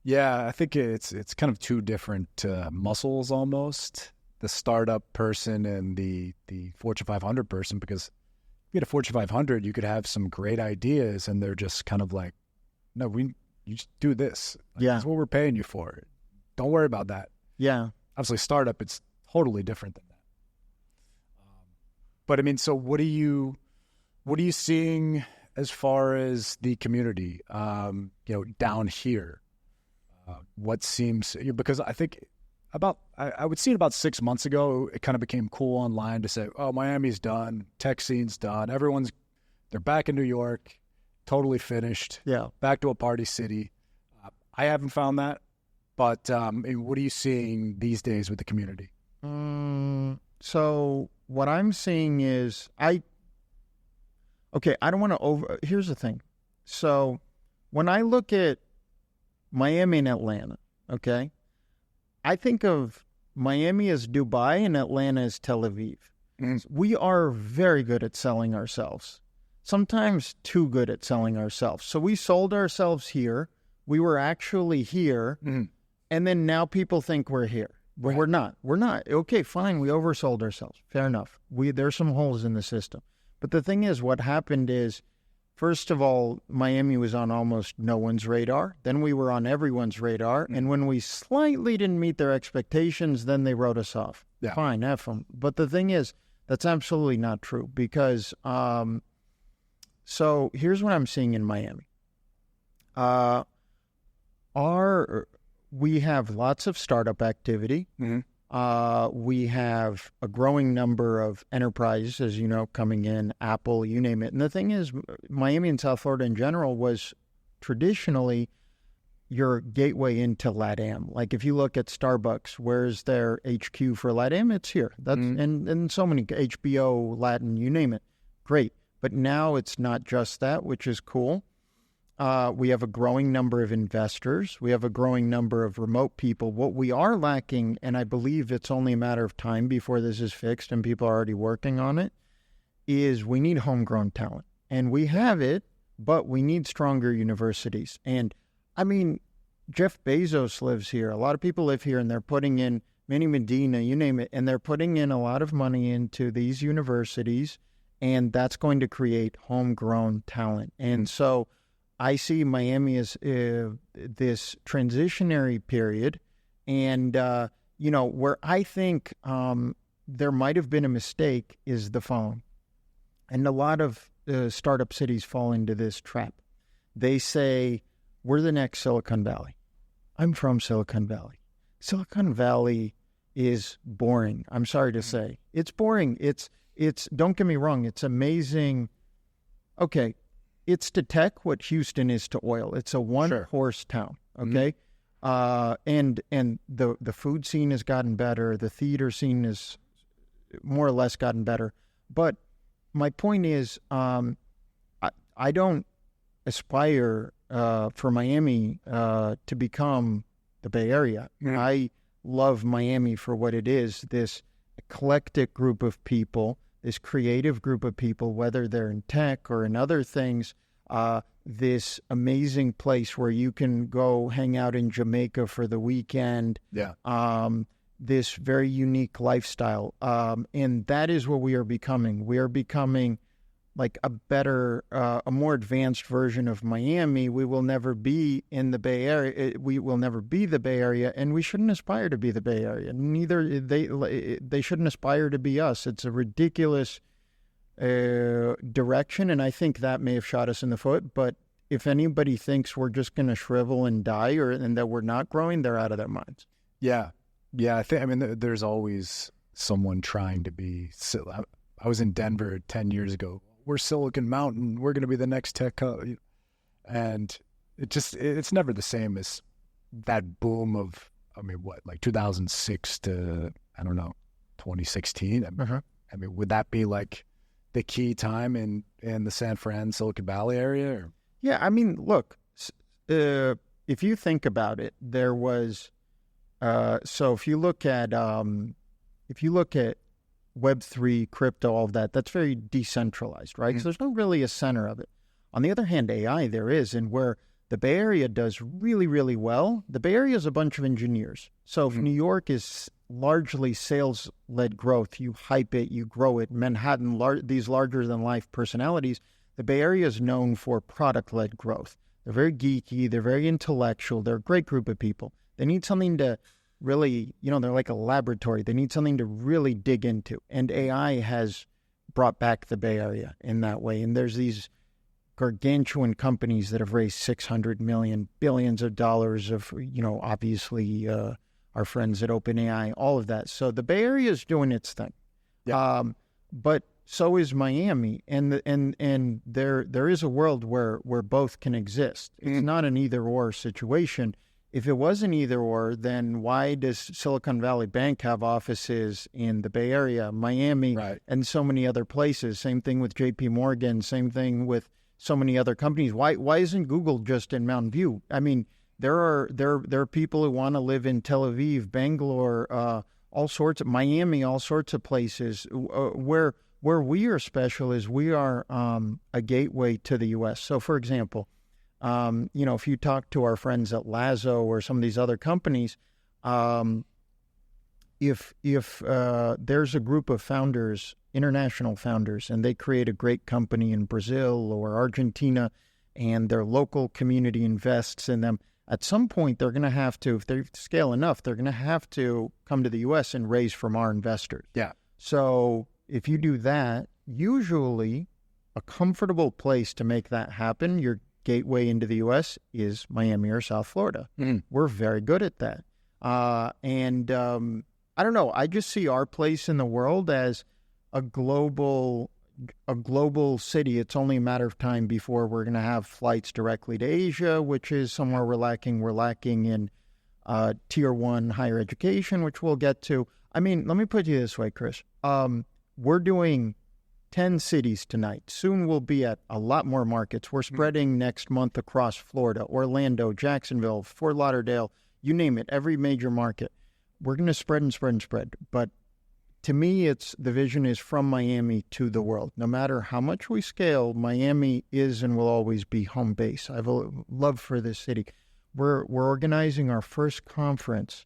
Yeah, I think it's kind of two different muscles almost, the startup person and the Fortune 500 person, because you get a Fortune 500, you could have some great ideas, and they're just kind of like, no, you just do this. That's what we're paying you for. Don't worry about that. Yeah. Obviously, startup, it's totally different than that. But I mean, so what are you seeing as far as the community, down here? What seems, because I think I would see it about 6 months ago, it kind of became cool online to say, oh, Miami's done, tech scene's done, they're back in New York, totally finished, back to a party city. I haven't found that, but what are you seeing these days with the community? So what I'm seeing is, I don't want to here's the thing. So when I look at Miami and Atlanta, okay, I think of Miami as Dubai and Atlanta as Tel Aviv. We are very good at selling ourselves, sometimes too good at selling ourselves. So we sold ourselves here. we were actually here, and then now people think we're here. But we're not. We're not. Okay, fine, we oversold ourselves. Fair enough. There's some holes in the system. But the thing is, what happened is, first of all, Miami was on almost no one's radar. Then we were on everyone's radar. And when we slightly didn't meet their expectations, then they wrote us off. Yeah. Fine, F them. But the thing is, that's absolutely not true because, so here's what I'm seeing in Miami. We have lots of startup activity. We have a growing number of enterprises, as you know, coming in, Apple, you name it. And the thing is, Miami and South Florida in general was traditionally your gateway into LATAM. Like if you look at Starbucks, where's their HQ for LATAM? It's here. That's and so many, HBO, Latin, you name it. Great. But now it's not just that, which is cool. We have a growing number of investors. We have a growing number of remote people. What we are lacking, and I believe it's only a matter of time before this is fixed and people are already working on it, is we need homegrown talent. And we have it, but we need stronger universities. And I mean, Jeff Bezos lives here. A lot of people live here and they're putting in Manny Medina, you name it, and they're putting in a lot of money into these universities, and that's going to create homegrown talent. And so I see Miami as this transitionary period, and, where I think there might have been a mistake is the following. And a lot of startup cities fall into this trap. They say, we're the next Silicon Valley. I'm from Silicon Valley. Silicon Valley is boring. I'm sorry to say. It's boring. It's don't get me wrong, it's amazing. Okay. It's to tech what Houston is to oil. It's a one-horse town, okay? And the food scene has gotten better. The theater scene has more or less gotten better. But my point is, I don't aspire for Miami to become the Bay Area. I love Miami for what it is, this eclectic group of people, this creative group of people, whether they're in tech or in other things, this amazing place where you can go hang out in Jamaica for the weekend, this very unique lifestyle. And that is what we are becoming. We are becoming like a better, a more advanced version of Miami. We will never be in the Bay Area. We will never be the Bay Area, and we shouldn't aspire to be the Bay Area. Neither they shouldn't aspire to be us. It's a ridiculous direction, and I think that may have shot us in the foot. But if anybody thinks we're just going to shrivel and die, and that we're not growing, they're out of their minds. Yeah. I mean, there's always someone trying to be. I was in Denver 10 years ago. We're Silicon Mountain. We're going to be the next tech hub. And it's never the same as that boom of, like 2006 to, 2016. I mean, would that be like the key time in the San Fran, Silicon Valley area? Or? Yeah, I mean, look, if you think about it, there was, so if you look at Web3, crypto, all of that, that's very decentralized, right? So there's not really a center of it. On the other hand, AI there is, and where the Bay Area does really, really well, the Bay Area is a bunch of engineers. So if New York is largely sales-led growth, you hype it, you grow it, Manhattan, these larger-than-life personalities, the Bay Area is known for product-led growth. They're very geeky, they're very intellectual, they're a great group of people. They need something to really, they're like a laboratory. They need something to really dig into. And AI has brought back the Bay Area in that way. And there's these gargantuan companies that have raised 600 million, billions of dollars of, obviously our friends at OpenAI, all of that. So the Bay Area is doing its thing. Yeah. But so is Miami. And there is a world where both can exist. It's not an either-or situation. If it was an either-or, then why does Silicon Valley Bank have offices in the Bay Area, Miami, and so many other places? Same thing with J.P. Morgan, same thing with so many other companies. Why isn't Google just in Mountain View? I mean, there are people who want to live in Tel Aviv, Bangalore, all sorts of Miami, all sorts of places. Where we are special is we are a gateway to the U.S. So, for example, If you talk to our friends at Lazo or some of these other companies, if there's a group of founders, international founders, and they create a great company in Brazil or Argentina, and their local community invests in them, at some point they're going to have to, if they scale enough, they're going to have to come to the U.S. and raise from our investors. Yeah. So if you do that, usually a comfortable place to make that happen, your gateway into the U.S., is Miami or South Florida. We're very good at that. I don't know. I just see our place in the world as a global city. It's only a matter of time before we're going to have flights directly to Asia, which is somewhere we're lacking. We're lacking in tier 1 higher education, which we'll get to. I mean, let me put you this way, Chris. We're doing 10 cities tonight. Soon we'll be at a lot more markets. We're spreading next month across Florida, Orlando, Jacksonville, Fort Lauderdale, you name it, every major market. We're going to spread and spread and spread. But to me, the vision is from Miami to the world. No matter how much we scale, Miami is and will always be home base. I have a love for this city. We're organizing our first conference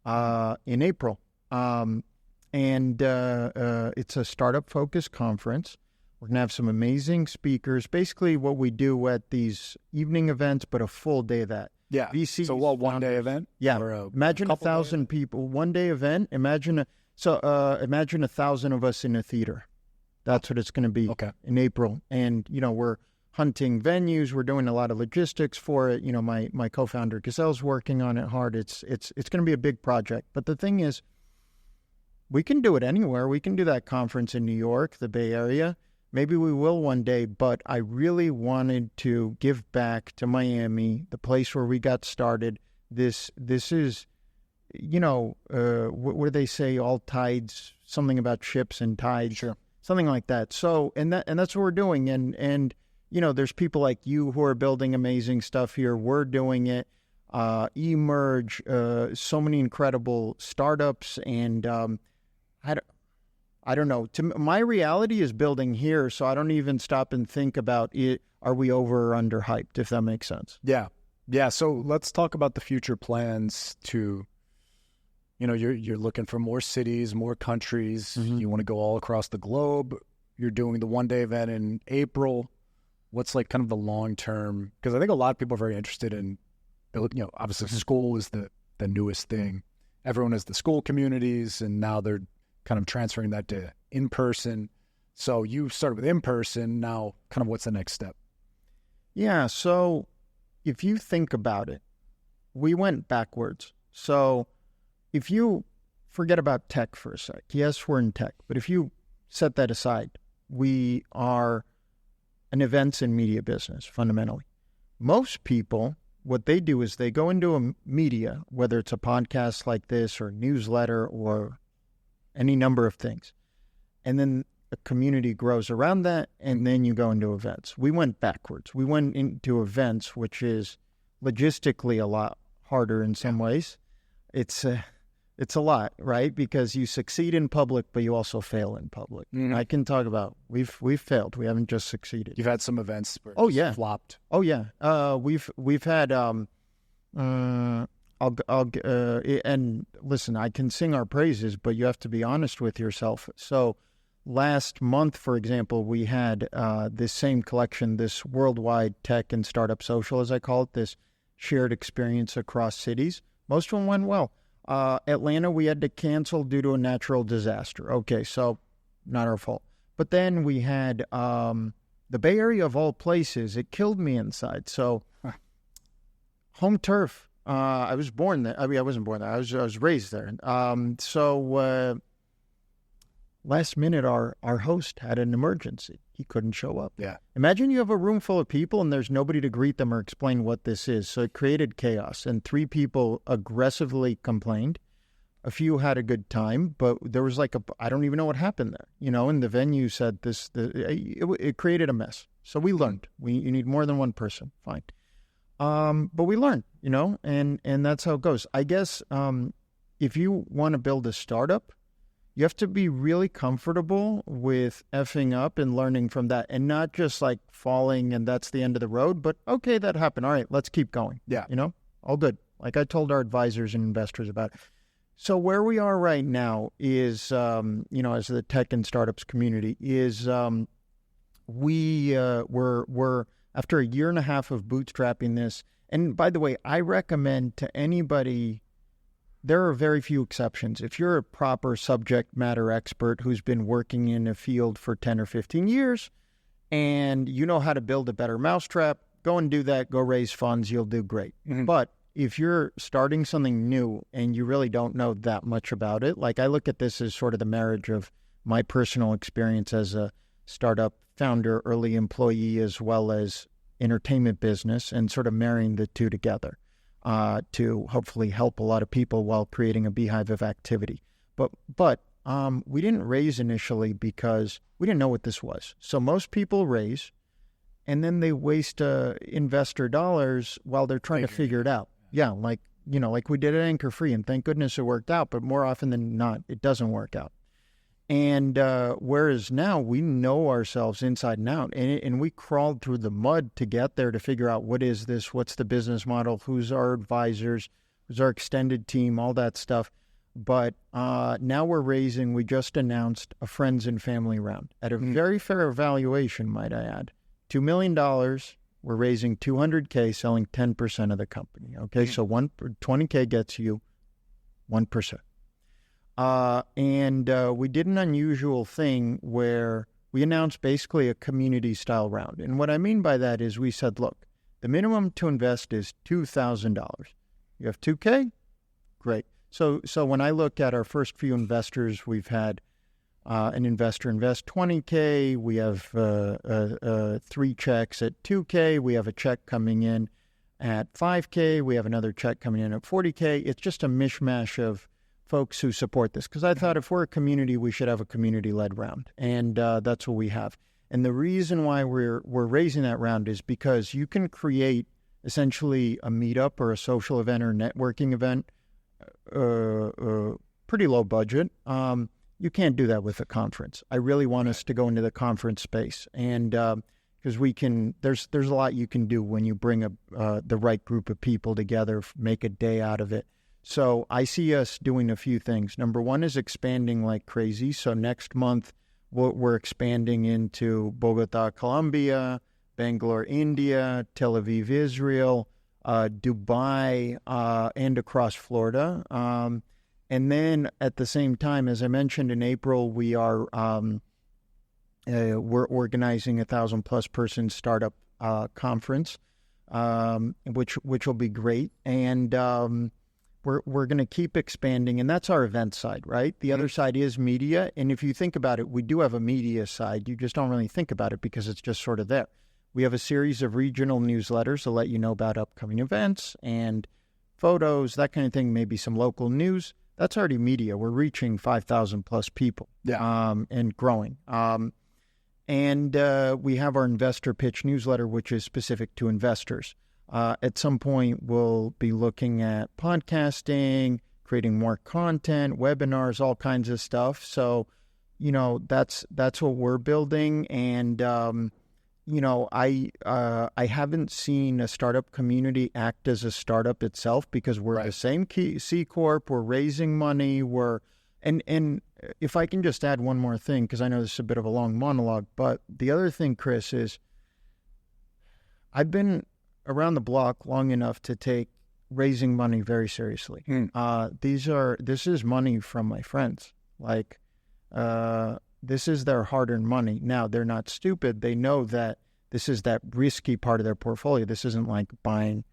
in April. It's a startup-focused conference. We're going to have some amazing speakers. Basically what we do at these evening events, but a full day of that. Yeah. VCs, so one-day event? Yeah. Imagine 1,000 people. One-day event. Imagine 1,000 of us in a theater. That's what it's going to be in April. And, we're hunting venues. We're doing a lot of logistics for it. My co-founder Gazelle's working on it hard. It's going to be a big project. But the thing is, we can do it anywhere. We can do that conference in New York, the Bay Area. Maybe we will one day, but I really wanted to give back to Miami, the place where we got started. This is, what do they say? All tides, something about ships and tides, sure, something like that. So, and that's what we're doing. And there's people like you who are building amazing stuff here. We're doing it. Emerge, so many incredible startups, and I don't know. My reality is building here, so I don't even stop and think about it. Are we over or under hyped, if that makes sense? Yeah. So let's talk about the future plans to, you're looking for more cities, more countries. Mm-hmm. You want to go all across the globe. You're doing the one-day event in April. What's like kind of the long-term? Because I think a lot of people are very interested in, obviously school is the newest thing. Everyone has the school communities, and now they're kind of transferring that to in-person. So you started with in-person. Now, kind of what's the next step? Yeah, so if you think about it, we went backwards. So if you forget about tech for a sec, yes, we're in tech, but if you set that aside, we are an events and media business, fundamentally. Most people, what they do is they go into a media, whether it's a podcast like this or newsletter or any number of things. And then a community grows around that, and then you go into events. We went backwards. We went into events, which is logistically a lot harder in some ways. It's a lot, right? Because you succeed in public, but you also fail in public. Mm-hmm. I can talk about we've failed. We haven't just succeeded. You've had some events where it's flopped. Oh yeah. We've had and listen, I can sing our praises, but you have to be honest with yourself. So last month, for example, we had this same collection, this worldwide tech and startup social, as I call it, this shared experience across cities. Most of them went well. Atlanta, we had to cancel due to a natural disaster. Okay, so not our fault. But then we had the Bay Area, of all places. It killed me inside. So home turf. I was born there. I mean, I wasn't born there. I was raised there. Last minute, our host had an emergency. He couldn't show up. Yeah. Imagine you have a room full of people and there's nobody to greet them or explain what this is. So it created chaos. And 3 people aggressively complained. A few had a good time, but there was I don't even know what happened there. And the venue said it created a mess. So we learned. You need more than one person. Fine. But we learned, and that's how it goes. I guess if you want to build a startup, you have to be really comfortable with effing up and learning from that, and not just like falling and that's the end of the road, but okay, that happened. All right, let's keep going. Yeah. All good. Like I told our advisors and investors about it. So where we are right now is, as the tech and startups community is, we're after a year and a half of bootstrapping this. And by the way, I recommend to anybody, there are very few exceptions. If you're a proper subject matter expert who's been working in a field for 10 or 15 years and you know how to build a better mousetrap, go and do that. Go raise funds. You'll do great. Mm-hmm. But if you're starting something new and you really don't know that much about it, like I look at this as sort of the marriage of my personal experience as a startup founder, early employee, as well as entertainment business, and sort of marrying the two together to hopefully help a lot of people while creating a beehive of activity. But we didn't raise initially because we didn't know what this was. So most people raise, and then they waste investor dollars while they're trying to figure it out. Yeah, like we did at AnchorFree, and thank goodness it worked out, but more often than not, it doesn't work out. And whereas now we know ourselves inside and out, and we crawled through the mud to get there to figure out what is this, what's the business model, who's our advisors, who's our extended team, all that stuff. But now we just announced a friends and family round at a very fair valuation, might I add. $2 million. We're raising $200K, selling 10% of the company. Okay, so $20K gets you 1%. And we did an unusual thing where we announced basically a community-style round. And what I mean by that is we said, look, the minimum to invest is $2,000. You have $2K? Great. So when I look at our first few investors, we've had an investor invest $20K. We have 3 checks at $2K. We have a check coming in at $5K. We have another check coming in at $40K. It's just a mishmash of folks who support this. Because I thought if we're a community, we should have a community-led round. And that's what we have. And the reason why we're raising that round is because you can create essentially a meetup or a social event or networking event, pretty low budget. You can't do that with a conference. I really want us to go into the conference space, and because there's a lot you can do when you bring the right group of people together, make a day out of it. So I see us doing a few things. Number one is expanding like crazy. So next month we're expanding into Bogota, Colombia, Bangalore, India, Tel Aviv, Israel, Dubai, and across Florida. And then at the same time, as I mentioned in April, we're organizing 1,000+ person startup conference, which will be great. And we're going to keep expanding, and that's our event side, right? The other side is media, and if you think about it, we do have a media side. You just don't really think about it because it's just sort of there. We have a series of regional newsletters to let you know about upcoming events and photos, that kind of thing, maybe some local news. That's already media. We're reaching 5,000+ people, and growing. And we have our investor pitch newsletter, which is specific to investors. At some point, we'll be looking at podcasting, creating more content, webinars, all kinds of stuff. So, that's what we're building. And, I haven't seen a startup community act as a startup itself because we're the same C Corp. We're raising money. And if I can just add one more thing, because I know this is a bit of a long monologue, but the other thing, Chris, is I've been around the block long enough to take raising money very seriously. This is money from my friends. Like, this is their hard-earned money. Now, they're not stupid. They know that this is that risky part of their portfolio. This isn't like buying,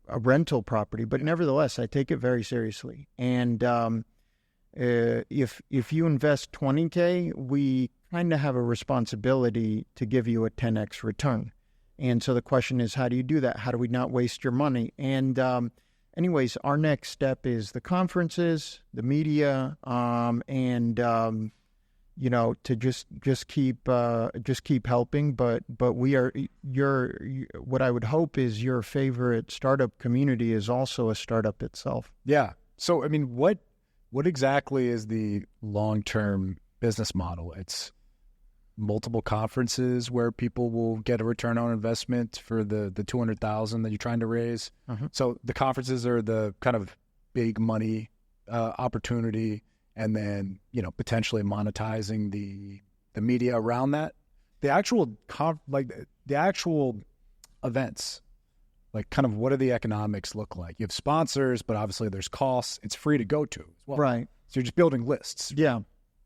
a rental property. But nevertheless, I take it very seriously. And if you invest $20K, we kind of have a responsibility to give you a 10x return. And so the question is, how do you do that? How do we not waste your money? And anyways, our next step is the conferences, the media, and to just keep helping. But we are what I would hope is your favorite startup community is also a startup itself. Yeah. So I mean, what What exactly is the long-term business model? It's multiple conferences where people will get a return on investment for the 200,000 that you're trying to raise. So the conferences are the kind of big money opportunity, and then potentially monetizing the media around that. The actual the actual events, like kind of what do the economics look like? You have sponsors, but obviously there's costs. It's free to go to as well. Right. So you're just building lists. Yeah.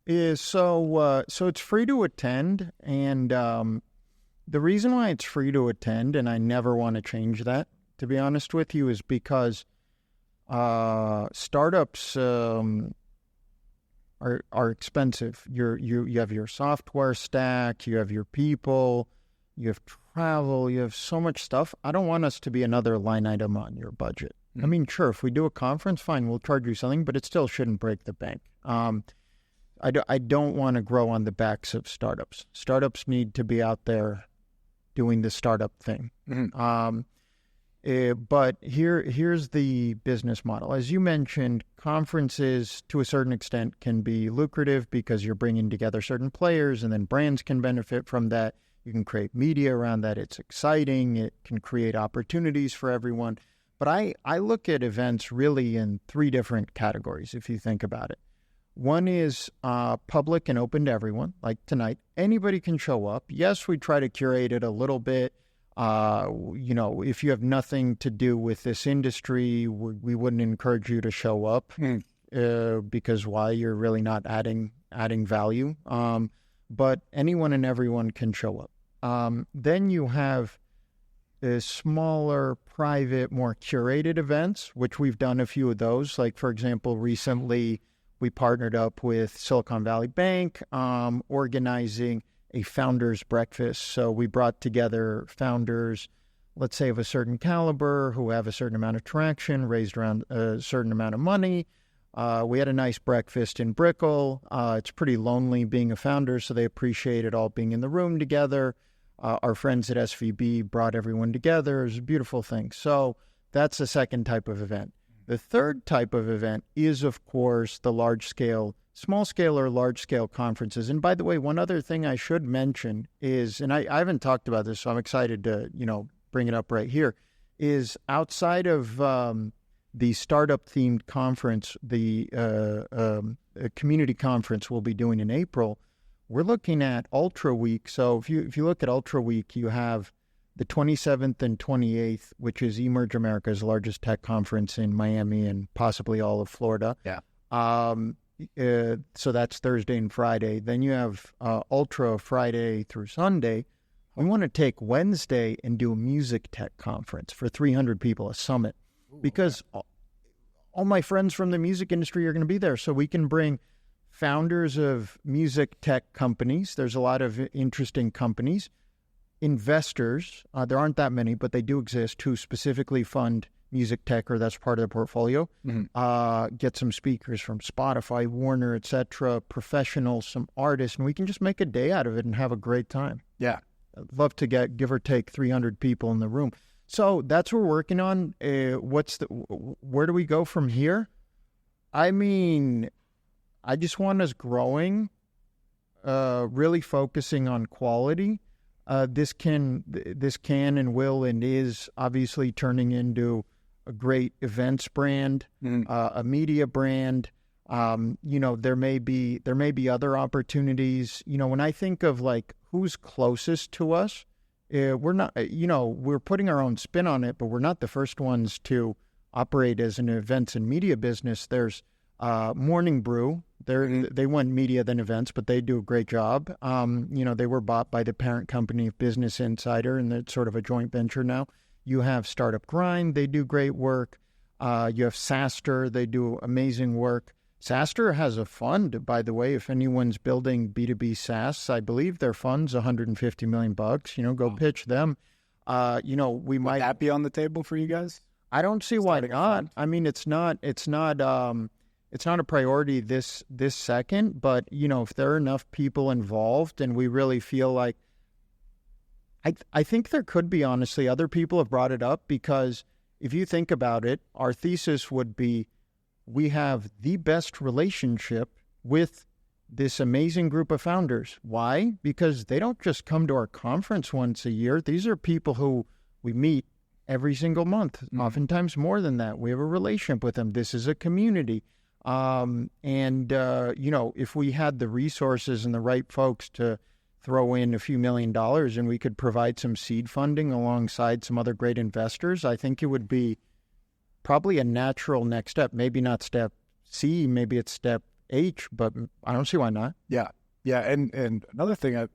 So it's free to attend, and the reason why it's free to attend, and I never want to change that, to be honest with you, is because startups are expensive. You have your software stack, you have your people, you have travel, you have so much stuff. I don't want us to be another line item on your budget. I mean, sure, if we do a conference, fine, we'll charge you something, but it still shouldn't break the bank. I don't want to grow on the backs of startups. Startups need to be out there doing the startup thing. But here's the business model. As you mentioned, conferences to a certain extent can be lucrative because you're bringing together certain players, and then brands can benefit from that. You can create media around that. It's exciting. It can create opportunities for everyone. But I look at events really in three different categories, if you think about it. One is public and open to everyone, like tonight. Anybody can show up. Yes, we try to curate it a little bit. If you have nothing to do with this industry, we wouldn't encourage you to show up because why? You're really not adding value. But anyone and everyone can show up. Then you have smaller, private, more curated events, which we've done a few of those. Like, for example, recently we partnered up with Silicon Valley Bank, organizing a founders breakfast. So we brought together founders, let's say of a certain caliber, who have a certain amount of traction, raised around a certain amount of money. We had a nice breakfast in Brickell. It's pretty lonely being a founder, so they appreciated all being in the room together. Our friends at SVB brought everyone together. It was a beautiful thing. So that's the second type of event. The third type of event is, of course, the large-scale, small-scale or large-scale conferences. And by the way, one other thing I should mention is, and I haven't talked about this, so I'm excited to, bring it up right here, is outside of the startup-themed conference, the community conference we'll be doing in April, we're looking at Ultra Week. So if you look at Ultra Week, you have the 27th and 28th, which is Emerge America's largest tech conference in Miami and possibly all of Florida. Yeah. So that's Thursday and Friday. Then you have Ultra Friday through Sunday. We want to take Wednesday and do a music tech conference for 300 people, a summit, because all my friends from the music industry are going to be there. So we can bring founders of music tech companies. There's a lot of interesting companies. Investors, there aren't that many, but they do exist, who specifically fund music tech, or that's part of their portfolio. Get some speakers from Spotify, Warner, etc., professionals, some artists, and we can just make a day out of it and have a great time. Yeah. I'd love to get, give or take, 300 people in the room. So that's what we're working on. Where do we go from here? I mean, I just want us growing, really focusing on quality. This can and will and is obviously turning into a great events brand, a media brand. There may be other opportunities. When I think of like who's closest to us, we're not. We're putting our own spin on it, but we're not the first ones to operate as an events and media business. There's Morning Brew. They want media than events, but they do a great job. They were bought by the parent company of Business Insider, and it's sort of a joint venture now. You have Startup Grind. They do great work. You have SaaStr. They do amazing work. SaaStr has a fund, by the way. If anyone's building B2B SaaS, I believe their fund's $150 million. Go pitch them. We might. Would that be on the table for you guys? I don't see why not. I mean, it's not a priority this second, but if there are enough people involved and we really feel like, I think there could be, honestly, other people have brought it up, because if you think about it, our thesis would be we have the best relationship with this amazing group of founders. Why? Because they don't just come to our conference once a year. These are people who we meet every single month, oftentimes more than that. We have a relationship with them. This is a community. If we had the resources and the right folks to throw in a few $1 million and we could provide some seed funding alongside some other great investors, I think it would be probably a natural next step. Maybe not step C, maybe it's step H, but I don't see why not. Yeah. And another thing,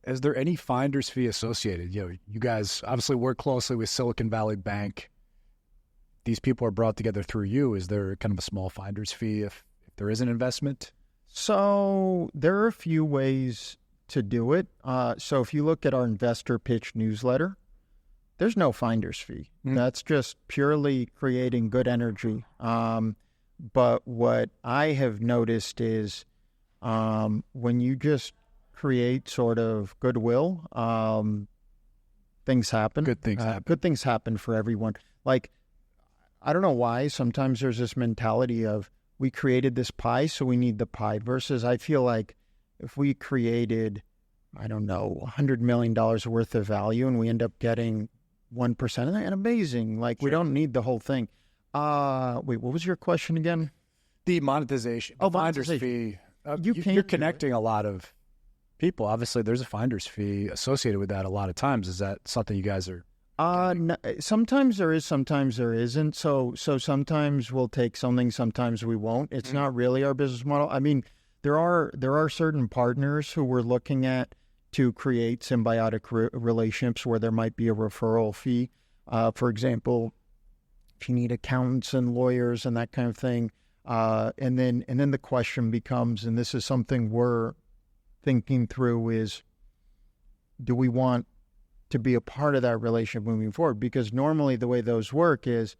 is there any finder's fee associated? You guys obviously work closely with Silicon Valley Bank. These people are brought together through you. Is there kind of a small finder's fee if there is an investment? So there are a few ways to do it. So if you look at our investor pitch newsletter, there's no finder's fee. That's just purely creating good energy. But what I have noticed is when you just create sort of goodwill, things happen. Good things happen. Good things happen for everyone. Like, I don't know why sometimes there's this mentality of we created this pie, so we need the pie, versus I feel like if we created, I don't know, $100 million worth of value and we end up getting 1% of that, and amazing. Like, we don't need the whole thing. Wait, what was your question again? The monetization. Oh, finder's monetization. fee. You're connecting a lot of people. Obviously, there's a finder's fee associated with that a lot of times. Is that something you guys are... No, sometimes there is, sometimes there isn't. So sometimes we'll take something, sometimes we won't. It's not really our business model. I mean, there are certain partners who we're looking at to create symbiotic relationships where there might be a referral fee. For example, if you need accountants and lawyers and that kind of thing. And then the question becomes, and this is something we're thinking through, is do we want to be a part of that relationship moving forward? Because normally the way those work is,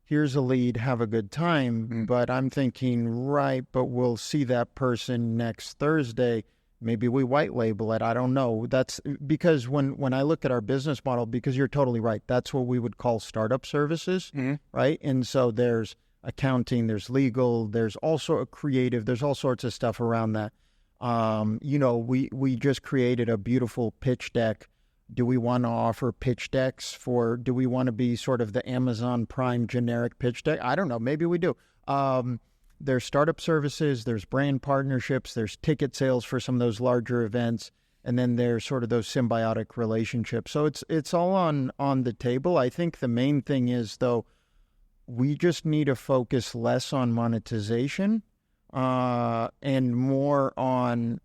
here's a lead, have a good time. But I'm thinking, right, but we'll see that person next Thursday. Maybe we white label it. I don't know. That's because when I look at our business model, because you're totally right, that's what we would call startup services, right? And so there's accounting, there's legal, there's also a creative, there's all sorts of stuff around that. We just created a beautiful pitch deck. Do we want to offer pitch decks do we want to be sort of the Amazon Prime generic pitch deck? I don't know. Maybe we do. There's startup services, there's brand partnerships, there's ticket sales for some of those larger events, and then there's sort of those symbiotic relationships. So it's all on the table. I think the main thing is, though, we just need to focus less on monetization and more on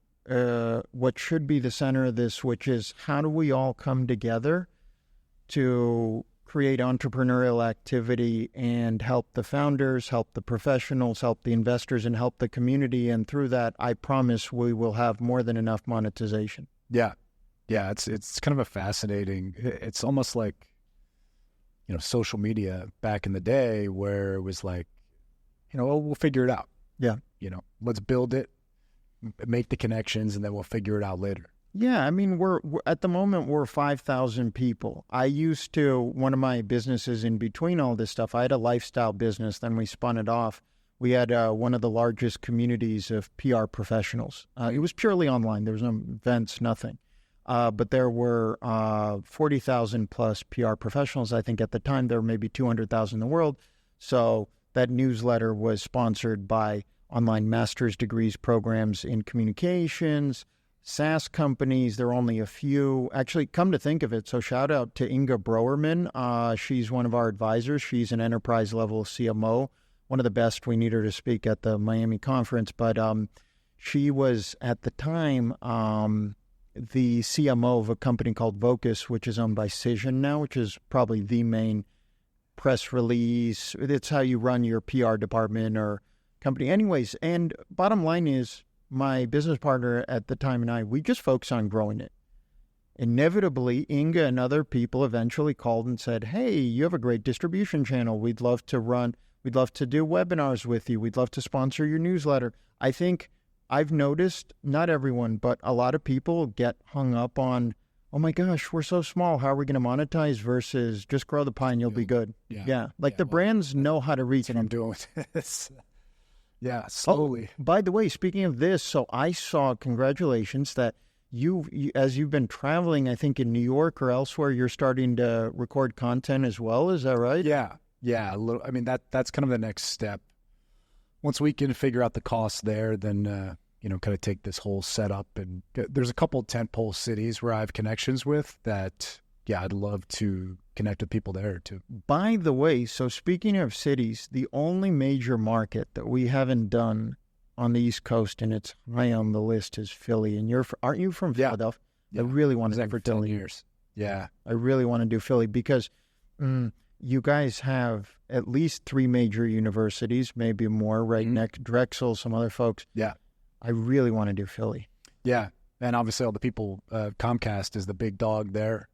what should be the center of this, which is how do we all come together to create entrepreneurial activity and help the founders, help the professionals, help the investors, and help the community. And through that, I promise we will have more than enough monetization. Yeah. It's kind of a fascinating, it's almost like, social media back in the day where it was like, we'll figure it out. Yeah. Let's build it, make the connections, and then we'll figure it out later. Yeah, I mean, we're at the moment, we're 5,000 people. One of my businesses in between all this stuff, I had a lifestyle business, then we spun it off. We had one of the largest communities of PR professionals. It was purely online. There was no events, nothing. But there were 40,000 plus PR professionals. I think at the time there were maybe 200,000 in the world. So that newsletter was sponsored by online master's degrees programs in communications, SaaS companies. There are only a few. Actually, come to think of it, so shout out to Inga Browerman. She's one of our advisors. She's an enterprise level CMO, one of the best. We need her to speak at the Miami conference. But she was at the time the CMO of a company called Vocus, which is owned by Cision now, which is probably the main press release. It's how you run your PR department or company. Anyways, and bottom line is, my business partner at the time and we just focus on growing it. Inevitably, Inga and other people eventually called and said, hey, you have a great distribution channel. We'd love to do webinars with you. We'd love to sponsor your newsletter. I think I've noticed, not everyone, but a lot of people get hung up on, oh my gosh, we're so small. How are we going to monetize versus just grow the pie and you'll be good? Yeah. The brands know how to reach what I'm doing with this. Yeah, slowly. Oh, by the way, speaking of this, so I saw, congratulations, that you, as you've been traveling, I think in New York or elsewhere, you're starting to record content as well. Is that right? Yeah. A little. I mean, that's kind of the next step. Once we can figure out the costs there, then kind of take this whole setup, and there's a couple of tentpole cities where I have connections with that. Yeah, I'd love to connect with people there too. By the way, so speaking of cities, the only major market that we haven't done on the East Coast, and it's high on the list, is Philly. And aren't you from Philadelphia? Yeah. I really want to do for Philly. 10 years. Yeah. I really want to do Philly because you guys have at least 3 major universities, maybe more, right? Next, Drexel, some other folks. Yeah. I really want to do Philly. Yeah. And obviously all the people, Comcast is the big dog there.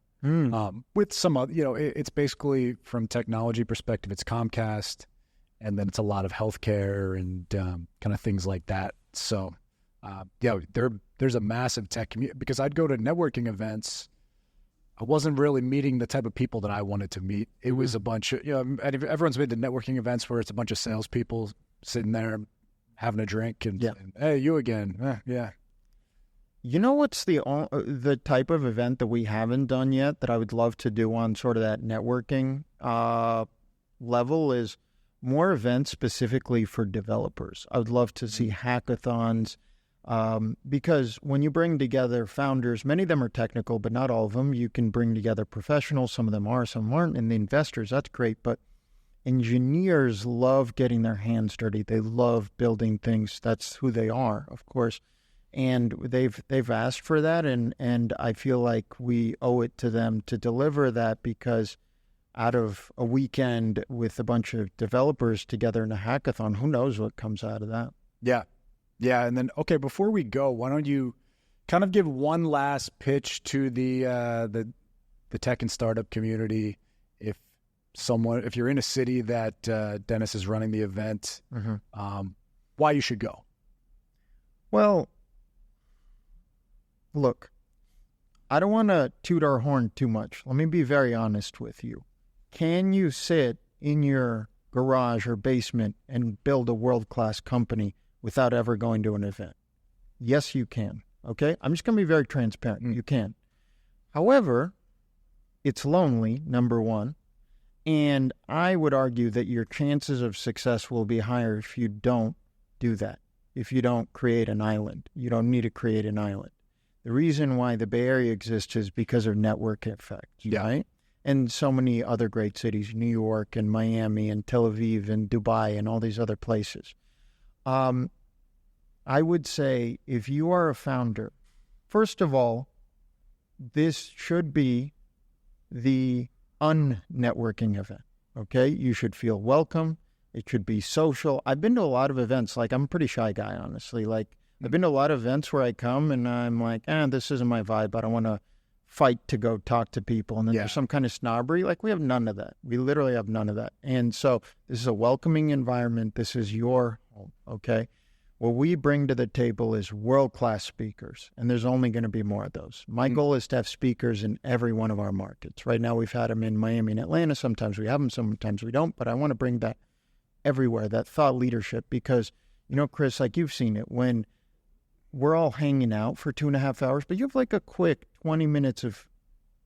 With some other, it's basically from technology perspective, it's Comcast, and then it's a lot of healthcare and kind of things like that. So, there's a massive tech community because I'd go to networking events. I wasn't really meeting the type of people that I wanted to meet. It was a bunch of, everyone's been to networking events where it's a bunch of salespeople sitting there having a drink and hey, you again. Yeah. You know what's the type of event that we haven't done yet that I would love to do on sort of that networking level is more events specifically for developers. I would love to see hackathons because when you bring together founders, many of them are technical, but not all of them. You can bring together professionals. Some of them are, some aren't. And the investors, that's great. But engineers love getting their hands dirty. They love building things. That's who they are, of course. And they've asked for that, and I feel like we owe it to them to deliver that because out of a weekend with a bunch of developers together in a hackathon, who knows what comes out of that? Yeah. And then, okay, before we go, why don't you kind of give one last pitch to the tech and startup community? If you're in a city that Denis is running the event, why you should go? Well, look, I don't want to toot our horn too much. Let me be very honest with you. Can you sit in your garage or basement and build a world-class company without ever going to an event? Yes, you can. Okay? I'm just going to be very transparent. You can. However, it's lonely, number one, and I would argue that your chances of success will be higher if you don't do that, if you don't create an island. You don't need to create an island. The reason why the Bay Area exists is because of network effects, right? And so many other great cities, New York and Miami and Tel Aviv and Dubai and all these other places. I would say if you are a founder, first of all, this should be the unnetworking event, okay? You should feel welcome. It should be social. I've been to a lot of events. Like, I'm a pretty shy guy, honestly. Like, I've been to a lot of events where I come and I'm like, this isn't my vibe. I don't want to fight to go talk to people. And then there's some kind of snobbery. Like, we have none of that. We literally have none of that. And so this is a welcoming environment. This is your home, okay? What we bring to the table is world-class speakers, and there's only going to be more of those. My goal is to have speakers in every one of our markets. Right now we've had them in Miami and Atlanta. Sometimes we have them, sometimes we don't. But I want to bring that everywhere, that thought leadership, because, Chris, like you've seen it, when we're all hanging out for 2.5 hours, but you have like a quick 20 minutes of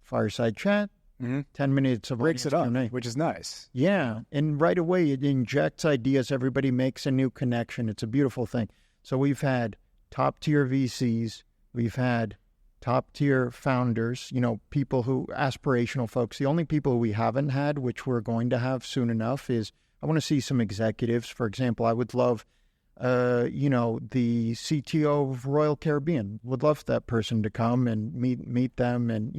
fireside chat, 10 minutes of breaks it up, Q&A. which is nice. Yeah, and right away it injects ideas. Everybody makes a new connection. It's a beautiful thing. So we've had top-tier VCs. We've had top-tier founders, people who, aspirational folks. The only people we haven't had, which we're going to have soon enough, is I want to see some executives. For example, I would love the CTO of Royal Caribbean. Would love that person to come and meet them. And,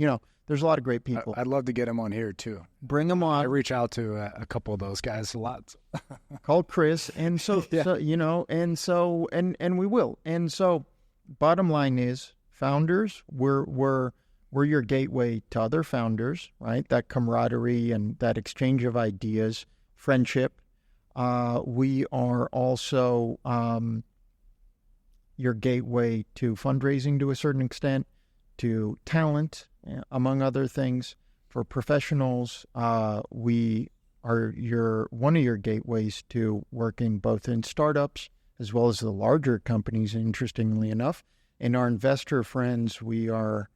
there's a lot of great people. I'd love to get him on here too. Bring him on. I reach out to a couple of those guys a lot. Call Chris. And so, and we will. And so bottom line is founders, we're your gateway to other founders, right? That camaraderie and that exchange of ideas, friendship. We are also your gateway to fundraising to a certain extent, to talent, among other things. For professionals, we are one of your gateways to working both in startups as well as the larger companies, interestingly enough. And our investor friends, we are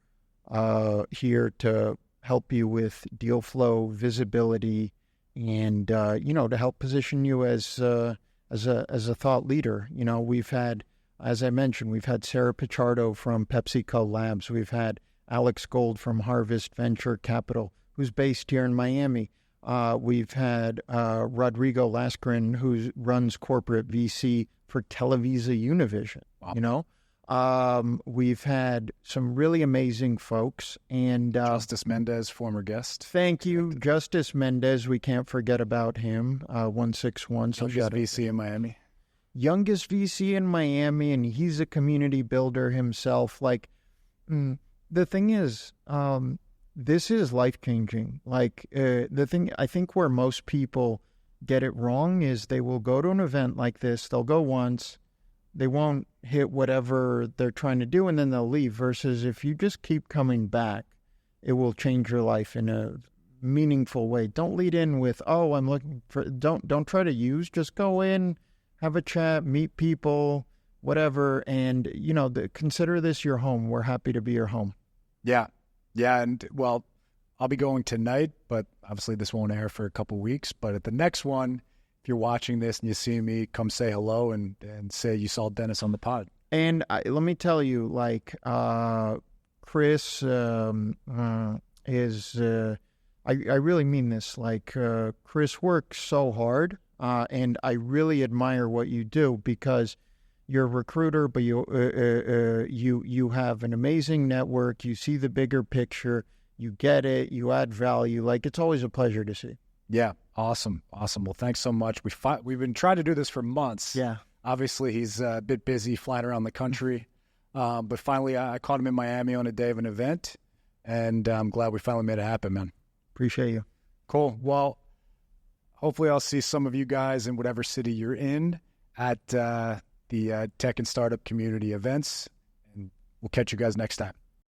here to help you with deal flow, visibility, and to help position you as a thought leader. We've had, as I mentioned, we've had Sarah Pichardo from PepsiCo Labs. We've had Alex Gold from Harvest Venture Capital, who's based here in Miami. We've had Rodrigo Lascarin, who runs corporate VC for Televisa Univision. Wow. We've had some really amazing folks. And Justice Mendez, former guest. Thank you. Justice Mendez, we can't forget about him, 161. So youngest VC in Miami. Youngest VC in Miami, and he's a community builder himself. The thing is, this is life-changing. The thing, I think where most people get it wrong is they will go to an event like this, they'll go once, they won't hit whatever they're trying to do, and then they'll leave. Versus if you just keep coming back, it will change your life in a meaningful way. Don't lead in with, oh, I'm looking for, don't try to use, just go in, have a chat, meet people, whatever, and, consider this your home. We're happy to be your home. Yeah. And well, I'll be going tonight, but obviously this won't air for a couple weeks. But at the next one, if you're watching this and you see me, come say hello and say you saw Denis on the pod. And let me tell you, Chris is, I really mean this, Chris works so hard, and I really admire what you do because you're a recruiter, but you have an amazing network. You see the bigger picture. You get it. You add value. It's always a pleasure to see. Yeah, awesome. Well, thanks so much. We've been trying to do this for months. Yeah. Obviously, he's a bit busy flying around the country, but finally I caught him in Miami on a day of an event, and I'm glad we finally made it happen, man. Appreciate you. Cool. Well, hopefully I'll see some of you guys in whatever city you're in at the tech and startup community events, and we'll catch you guys next time.